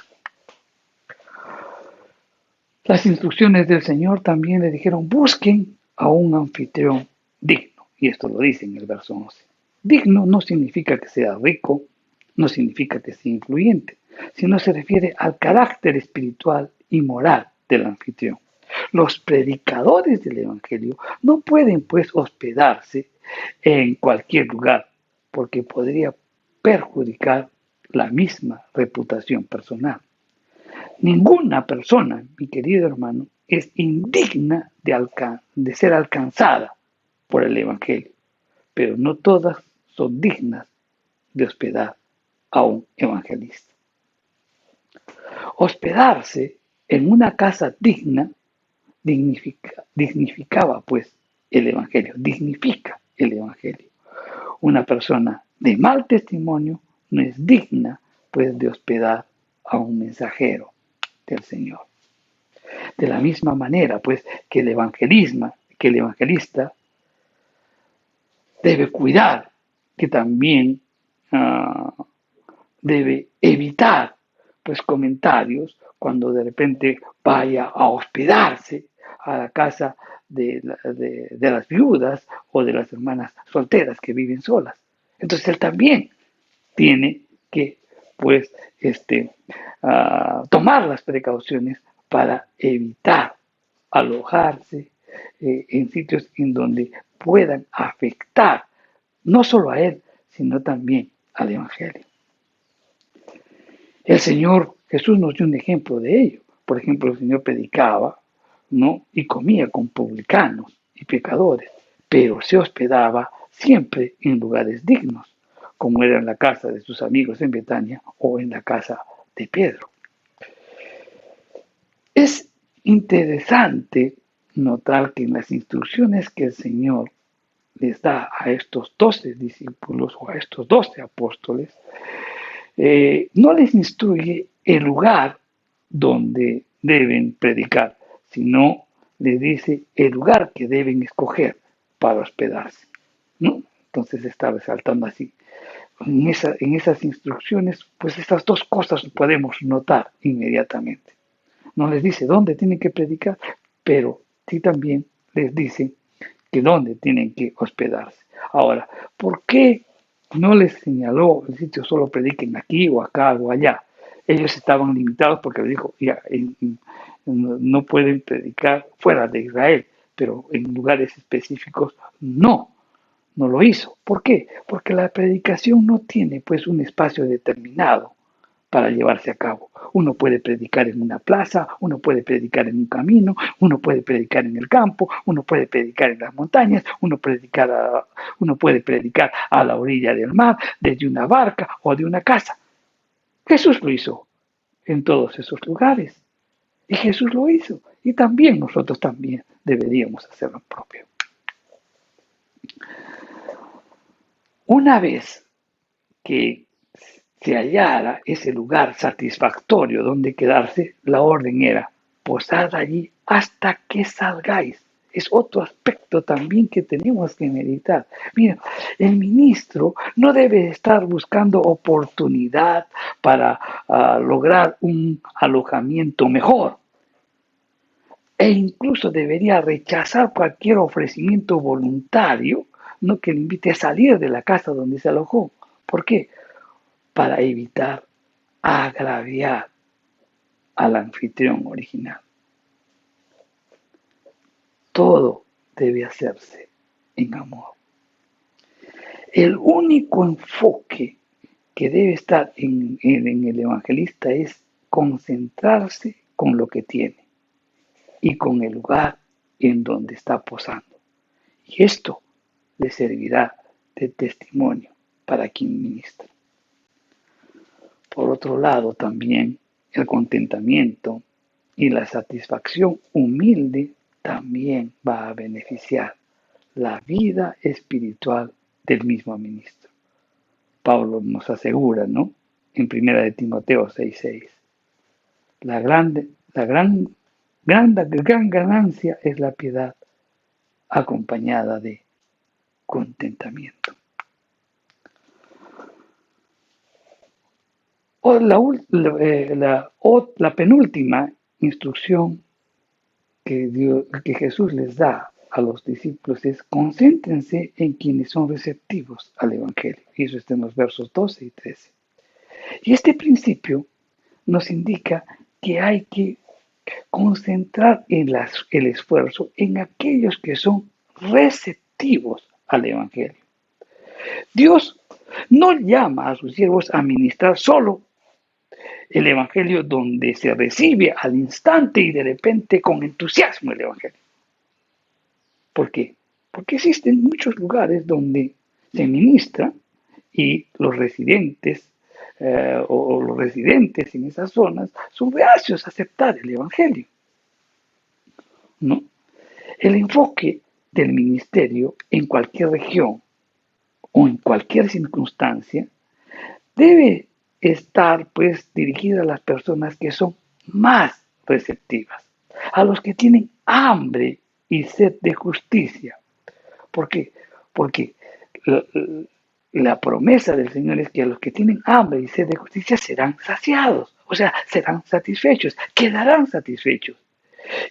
Las instrucciones del Señor también le dijeron: busquen a un anfitrión digno. Y esto lo dice en el verso 11. Digno no significa que sea rico, no significa que sea influyente, sino se refiere al carácter espiritual y moral del anfitrión. Los predicadores del Evangelio no pueden, pues, hospedarse en cualquier lugar, porque podría perjudicar la misma reputación personal. Ninguna persona, mi querido hermano, es indigna de ser alcanzada por el Evangelio, pero no todas son dignas de hospedar a un evangelista. Hospedarse en una casa digna dignificaba pues el Evangelio, dignifica el Evangelio. Una persona de mal testimonio no es digna pues de hospedar a un mensajero del Señor. De la misma manera pues que el evangelista debe cuidar, que también debe evitar pues comentarios cuando de repente vaya a hospedarse a la casa de las viudas o de las hermanas solteras que viven solas. Entonces él también tiene que pues tomar las precauciones para evitar alojarse en sitios en donde puedan afectar no solo a él, sino también al Evangelio. El Señor Jesús nos dio un ejemplo de ello. Por ejemplo, el Señor predicaba, ¿no? Y comía con publicanos y pecadores, pero se hospedaba siempre en lugares dignos, como era en la casa de sus amigos en Betania o en la casa de Pedro. Es interesante notar que en las instrucciones que el Señor les da a estos 12 discípulos o a estos 12 apóstoles, no les instruye el lugar donde deben predicar, sino les dice el lugar que deben escoger para hospedarse, ¿no? Entonces está resaltando así. En esas instrucciones, pues estas dos cosas podemos notar inmediatamente. No les dice dónde tienen que predicar, pero sí también les dice que dónde tienen que hospedarse. Ahora, ¿por qué no les señaló el sitio solo prediquen aquí o acá o allá? Ellos estaban limitados porque les dijo, ya, no pueden predicar fuera de Israel, pero en lugares específicos no lo hizo. ¿Por qué? Porque la predicación no tiene pues un espacio determinado para llevarse a cabo. Uno puede predicar en una plaza, uno puede predicar en un camino, uno puede predicar en el campo, uno puede predicar en las montañas, uno puede predicar a la orilla del mar, desde una barca o de una casa. Jesús lo hizo en todos esos lugares. Y Jesús lo hizo. Y también nosotros también deberíamos hacer lo propio. Una vez que se hallara ese lugar satisfactorio donde quedarse, la orden era posad allí hasta que salgáis. Es otro aspecto también que tenemos que meditar. Mira, el ministro no debe estar buscando oportunidad para lograr un alojamiento mejor. E incluso debería rechazar cualquier ofrecimiento voluntario, no que le invite a salir de la casa donde se alojó. ¿Por qué? Para evitar agraviar al anfitrión original. Todo debe hacerse en amor. El único enfoque que debe estar en el evangelista es concentrarse con lo que tiene y con el lugar en donde está posando. Y esto le servirá de testimonio para quien ministra. Por otro lado, también el contentamiento y la satisfacción humilde también va a beneficiar la vida espiritual del mismo ministro. Pablo nos asegura, ¿no? En 1 de Timoteo 6:6. La gran ganancia es la piedad acompañada de contentamiento. La penúltima instrucción que Jesús les da a los discípulos es concéntrense en quienes son receptivos al Evangelio. Y eso está en los versos 12 y 13. Y este principio nos indica que hay que concentrar el esfuerzo en aquellos que son receptivos al Evangelio. Dios no llama a sus siervos a ministrar solo el Evangelio donde se recibe al instante y de repente con entusiasmo el Evangelio. ¿Por qué? Porque existen muchos lugares donde se ministra y los residentes o los residentes en esas zonas son reacios a aceptar el Evangelio, ¿no? El enfoque del ministerio en cualquier región o en cualquier circunstancia debe estar pues dirigida a las personas que son más receptivas, a los que tienen hambre y sed de justicia. ¿Por qué? Porque la promesa del Señor es que a los que tienen hambre y sed de justicia serán saciados, o sea, serán satisfechos, quedarán satisfechos.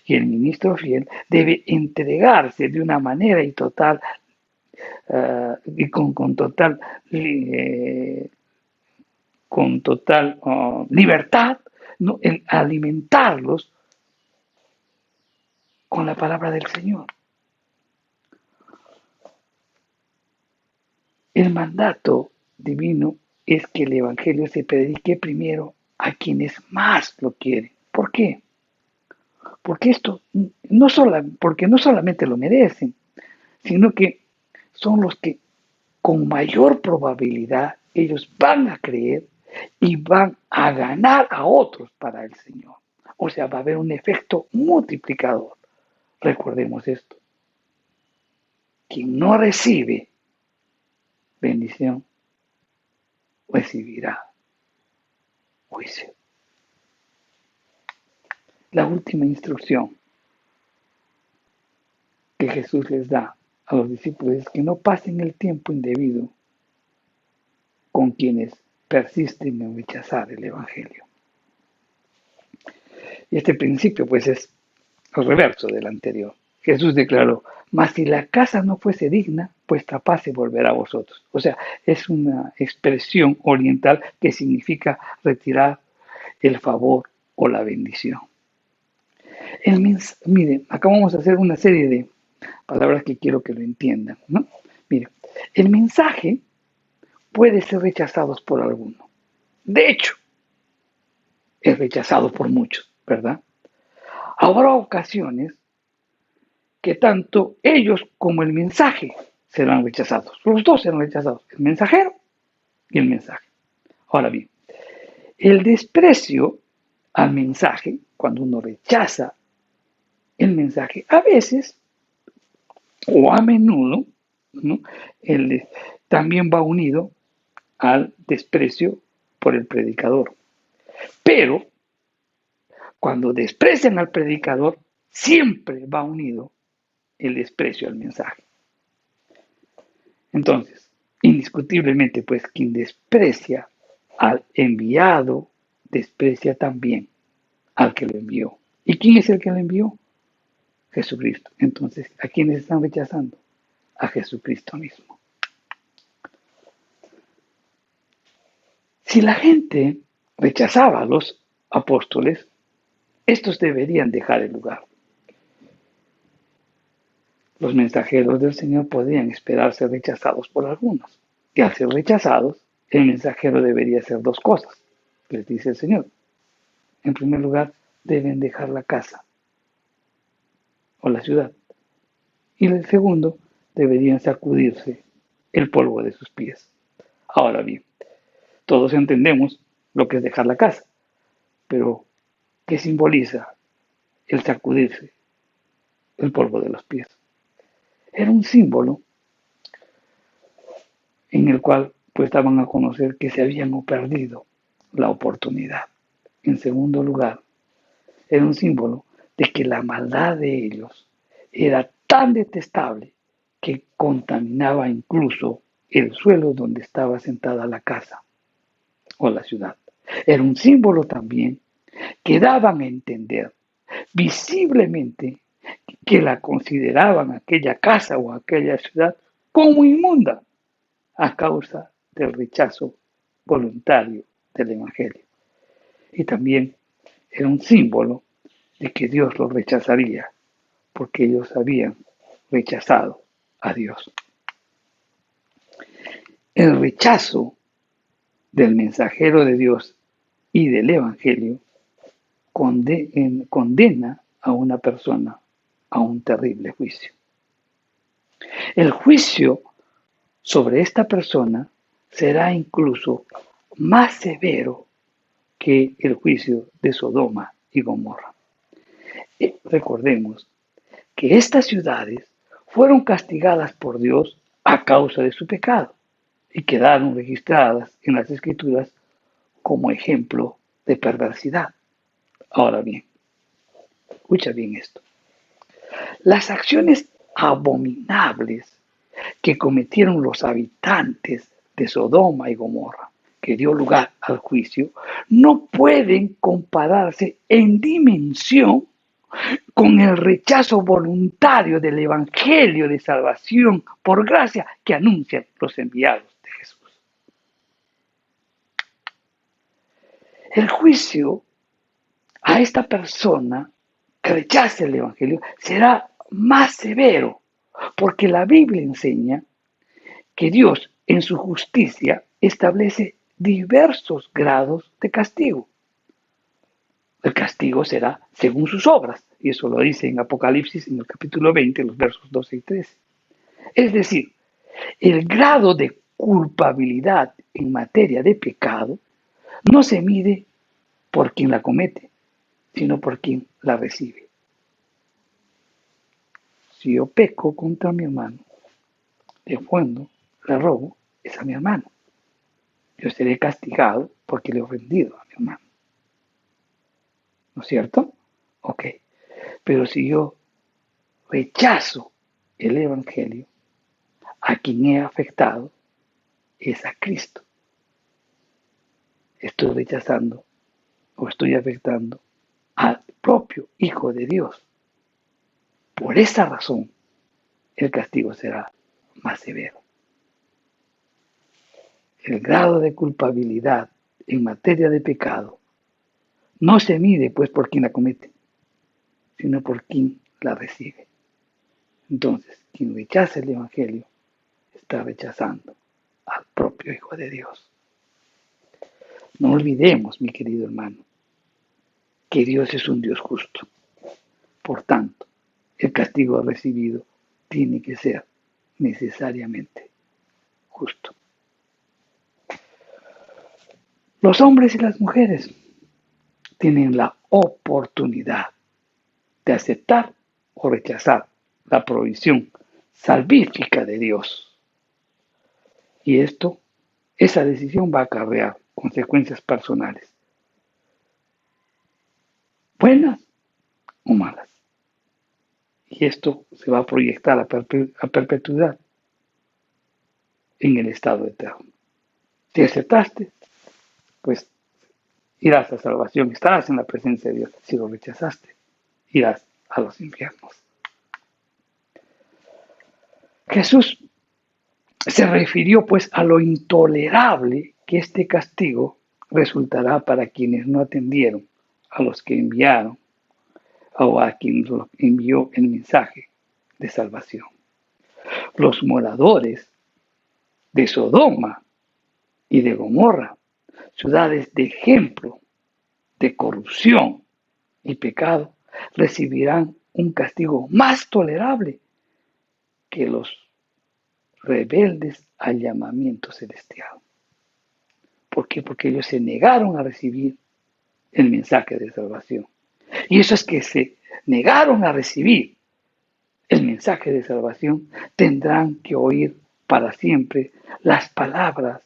Y el ministro fiel debe entregarse de una manera y total y con total libertad, ¿no? En alimentarlos con la palabra del Señor. El mandato divino es que el Evangelio se predique primero a quienes más lo quieren. ¿Por qué? Porque porque no solamente lo merecen, sino que son los que con mayor probabilidad ellos van a creer y van a ganar a otros para el Señor. O sea, va a haber un efecto multiplicador. Recordemos esto. Quien no recibe bendición, recibirá juicio. La última instrucción que Jesús les da a los discípulos es que no pasen el tiempo indebido con quienes persisten en rechazar el Evangelio. Y este principio pues es el reverso del anterior. Jesús declaró, mas si la casa no fuese digna, vuestra paz se volverá a vosotros. O sea, es una expresión oriental que significa retirar el favor o la bendición. Miren, acá vamos a hacer una serie de palabras que quiero que lo entiendan, ¿no? Miren, el mensaje puede ser rechazado por alguno. De hecho, es rechazado por muchos, ¿verdad? Habrá ocasiones que tanto ellos como el mensaje serán rechazados. Los dos serán rechazados, el mensajero y el mensaje. Ahora bien, el desprecio al mensaje, cuando uno rechaza el mensaje, a veces o a menudo, ¿no? También va unido al desprecio por el predicador. Pero cuando desprecian al predicador, siempre va unido el desprecio al mensaje. Entonces, indiscutiblemente, pues quien desprecia al enviado, desprecia también al que lo envió. ¿Y quién es el que lo envió? Jesucristo. Entonces, ¿a quiénes están rechazando? A Jesucristo mismo. Si la gente rechazaba a los apóstoles, estos deberían dejar el lugar. Los mensajeros del Señor podrían esperar ser rechazados por algunos. Y al ser rechazados, el mensajero debería hacer dos cosas, les dice el Señor. En primer lugar, deben dejar la casa o la ciudad. Y el segundo, deberían sacudirse el polvo de sus pies. Ahora bien, todos entendemos lo que es dejar la casa, pero ¿qué simboliza el sacudirse el polvo de los pies? Era un símbolo en el cual pues daban a conocer que se habían perdido la oportunidad. En segundo lugar, era un símbolo de que la maldad de ellos era tan detestable que contaminaba incluso el suelo donde estaba sentada la casa o la ciudad. Era un símbolo también que daban a entender visiblemente que la consideraban aquella casa o aquella ciudad como inmunda a causa del rechazo voluntario del Evangelio. Y también era un símbolo de que Dios los rechazaría porque ellos habían rechazado a Dios. El rechazo del mensajero de Dios y del Evangelio condena a una persona a un terrible juicio. El juicio sobre esta persona será incluso más severo que el juicio de Sodoma y Gomorra. Recordemos que estas ciudades fueron castigadas por Dios a causa de su pecado y quedaron registradas en las Escrituras como ejemplo de perversidad. Ahora bien, escucha bien esto. Las acciones abominables que cometieron los habitantes de Sodoma y Gomorra, que dio lugar al juicio, no pueden compararse en dimensión con el rechazo voluntario del Evangelio de salvación por gracia que anuncian los enviados de Jesús. El juicio a esta persona que rechace el Evangelio será más severo, porque la Biblia enseña que Dios en su justicia establece diversos grados de castigo. El castigo será según sus obras, y eso lo dice en Apocalipsis en el capítulo 20, los versos 12 y 13. Es decir, el grado de culpabilidad en materia de pecado no se mide por quien la comete, sino por quien la recibe. Si yo peco contra mi hermano, le ofendo, le robo, es a mi hermano. Yo seré castigado porque le he ofendido a mi hermano. ¿No es cierto? Ok. Pero si yo rechazo el Evangelio, a quien he afectado es a Cristo. Estoy rechazando o estoy afectando al propio Hijo de Dios. Por esa razón, el castigo será más severo. El grado de culpabilidad en materia de pecado no se mide pues por quien la comete, sino por quien la recibe. Entonces, quien rechaza el Evangelio está rechazando al propio Hijo de Dios. No olvidemos, mi querido hermano, que Dios es un Dios justo. Por tanto, el castigo recibido tiene que ser necesariamente justo. Los hombres y las mujeres tienen la oportunidad de aceptar o rechazar la provisión salvífica de Dios. Y esa decisión va a acarrear consecuencias personales, buenas o malas. Y esto se va a proyectar a perpetuidad en el estado eterno. Si aceptaste, pues irás a salvación, estarás en la presencia de Dios. Si lo rechazaste, irás a los infiernos. Jesús se refirió pues a lo intolerable que este castigo resultará para quienes no atendieron a los que enviaron o a quienes envió el mensaje de salvación. Los moradores de Sodoma y de Gomorra, ciudades de ejemplo de corrupción y pecado, recibirán un castigo más tolerable que los rebeldes al llamamiento celestial. ¿Por qué? Porque ellos se negaron a recibir el mensaje de salvación. Y eso es que se negaron a recibir el mensaje de salvación, tendrán que oír para siempre las palabras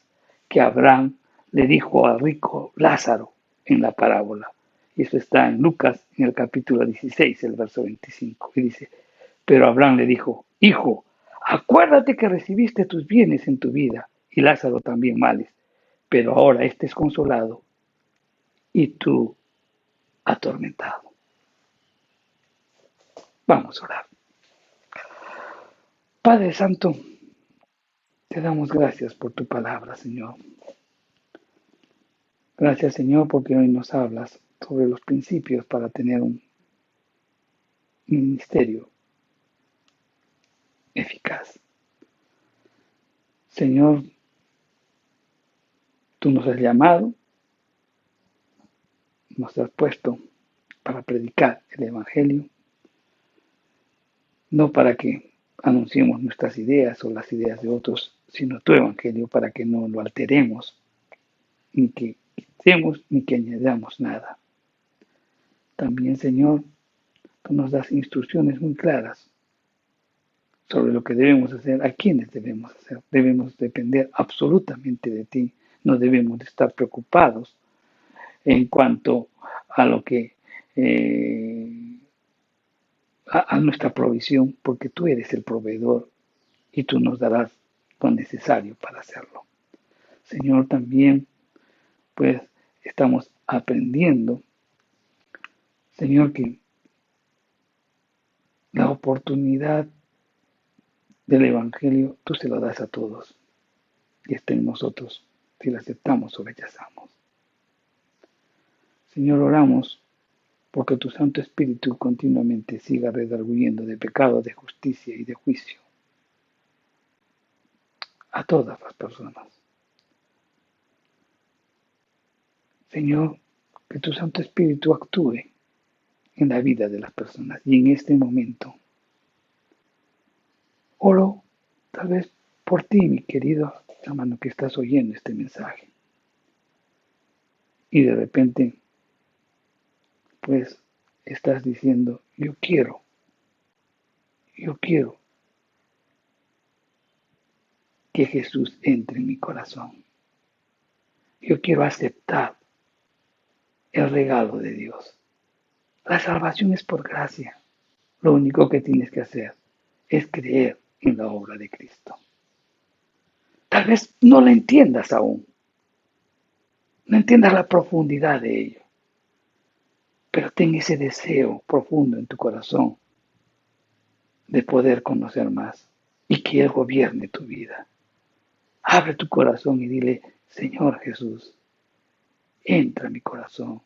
que Abraham le dijo al rico Lázaro en la parábola. Y eso está en Lucas, en el capítulo 16, el verso 25. Y dice, pero Abraham le dijo, hijo, acuérdate que recibiste tus bienes en tu vida y Lázaro también males, pero ahora este es consolado y tú atormentado. Vamos a orar. Padre Santo, te damos gracias por tu palabra, Señor. Gracias, Señor, porque hoy nos hablas sobre los principios para tener un ministerio eficaz. Señor, tú nos has llamado nos has puesto para predicar el Evangelio, no para que anunciemos nuestras ideas o las ideas de otros, sino tu Evangelio para que no lo alteremos, ni que quitemos ni que añadamos nada. También, Señor, tú nos das instrucciones muy claras sobre lo que debemos hacer, a quiénes debemos hacer. Debemos depender absolutamente de ti. No debemos de estar preocupados en cuanto a lo que a nuestra provisión, porque tú eres el proveedor y tú nos darás lo necesario para hacerlo. Señor, también pues estamos aprendiendo, Señor, que la oportunidad del Evangelio tú se lo das a todos y está en nosotros si la aceptamos o rechazamos. Señor, oramos porque tu Santo Espíritu continuamente siga redarguyendo de pecado, de justicia y de juicio a todas las personas. Señor, que tu Santo Espíritu actúe en la vida de las personas y en este momento oro tal vez por ti, mi querido hermano, que estás oyendo este mensaje y de repente pues estás diciendo, yo quiero que Jesús entre en mi corazón. Yo quiero aceptar el regalo de Dios. La salvación es por gracia. Lo único que tienes que hacer es creer en la obra de Cristo. Tal vez no la entiendas aún. No entiendas la profundidad de ello. Pero ten ese deseo profundo en tu corazón de poder conocer más y que Él gobierne tu vida. Abre tu corazón y dile, Señor Jesús, entra en mi corazón.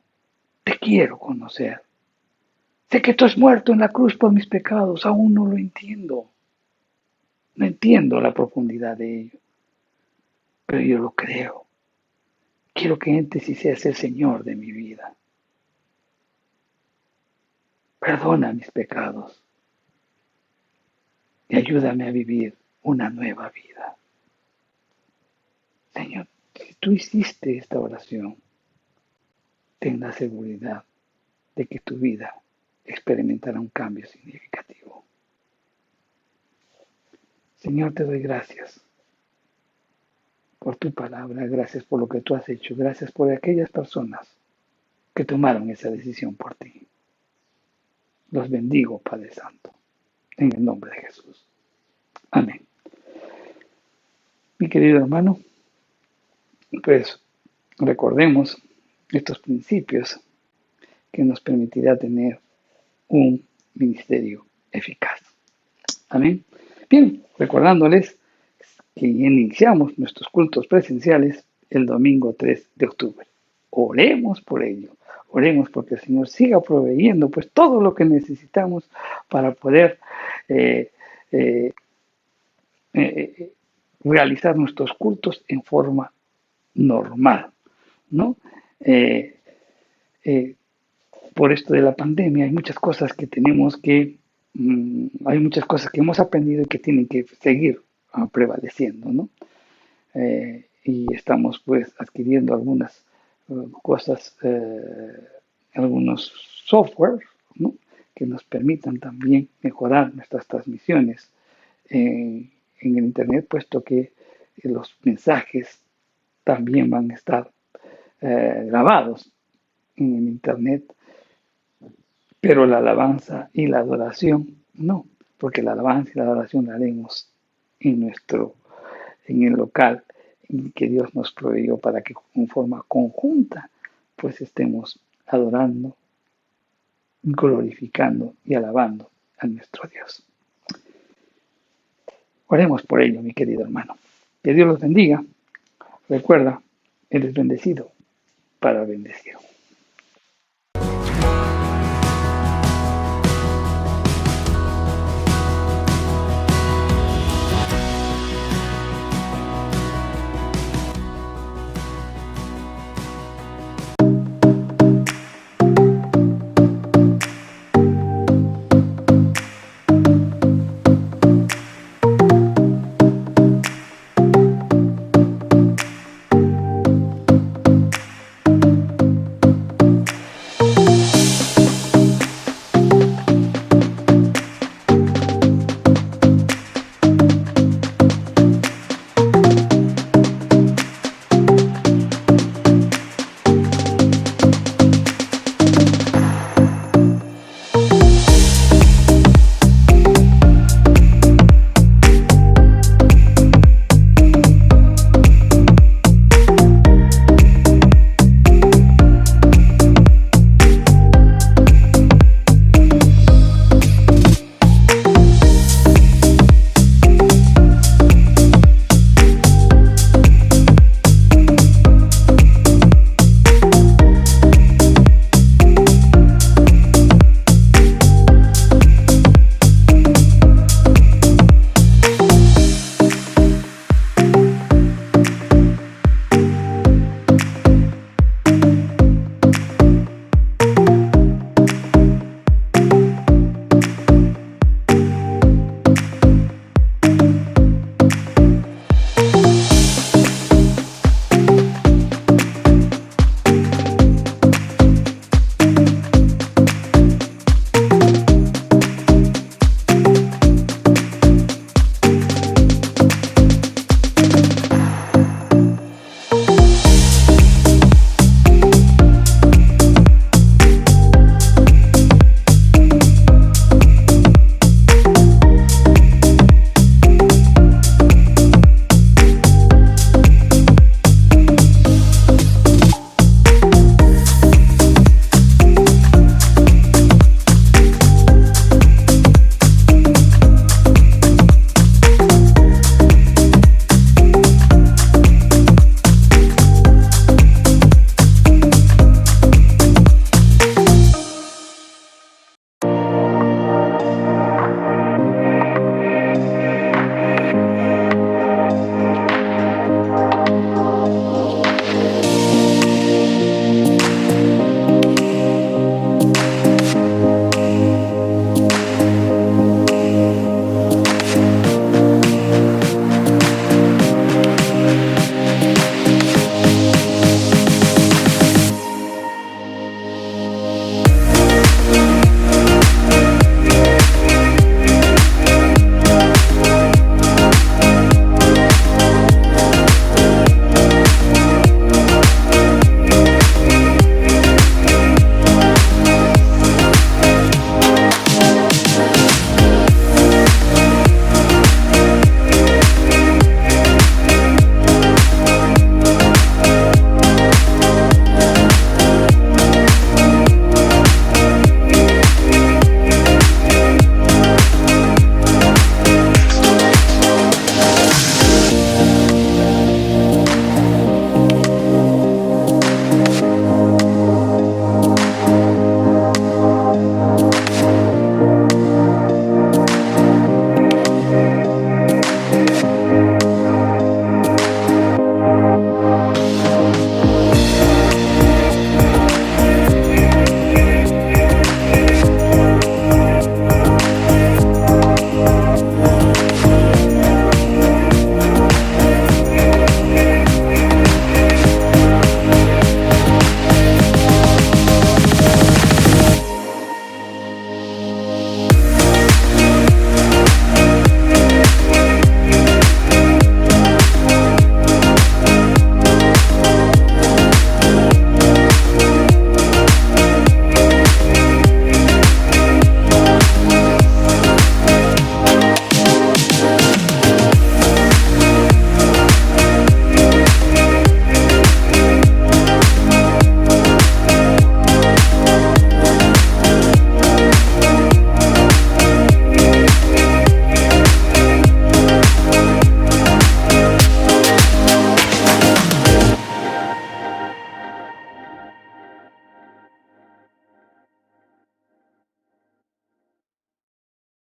Te quiero conocer. Sé que tú has muerto en la cruz por mis pecados. Aún no lo entiendo. No entiendo la profundidad de ello. Pero yo lo creo. Quiero que entres y seas el Señor de mi vida. Perdona mis pecados y ayúdame a vivir una nueva vida. Señor, si tú hiciste esta oración, ten la seguridad de que tu vida experimentará un cambio significativo. Señor, te doy gracias por tu palabra, gracias por lo que tú has hecho, gracias por aquellas personas que tomaron esa decisión por ti. Los bendigo, Padre Santo, en el nombre de Jesús. Amén. Mi querido hermano, pues recordemos estos principios que nos permitirá tener un ministerio eficaz. Amén. Bien, recordándoles que iniciamos nuestros cultos presenciales el domingo 3 de octubre. Oremos por ello. Oremos porque el Señor siga proveyendo pues todo lo que necesitamos para poder realizar nuestros cultos en forma normal, ¿no? Por esto de la pandemia hay muchas cosas que tenemos que, hay muchas cosas que hemos aprendido y que tienen que seguir prevaleciendo, ¿no? Y estamos pues adquiriendo algunas cosas, algunos software, ¿no? Que nos permitan también mejorar nuestras transmisiones en el Internet, puesto que los mensajes también van a estar grabados en el Internet, pero la alabanza y la adoración no, porque la alabanza y la adoración la haremos en el local que Dios nos proveyó para que en forma conjunta pues estemos adorando, glorificando y alabando a nuestro Dios. Oremos por ello, mi querido hermano. Que Dios los bendiga. Recuerda, eres bendecido para bendecir.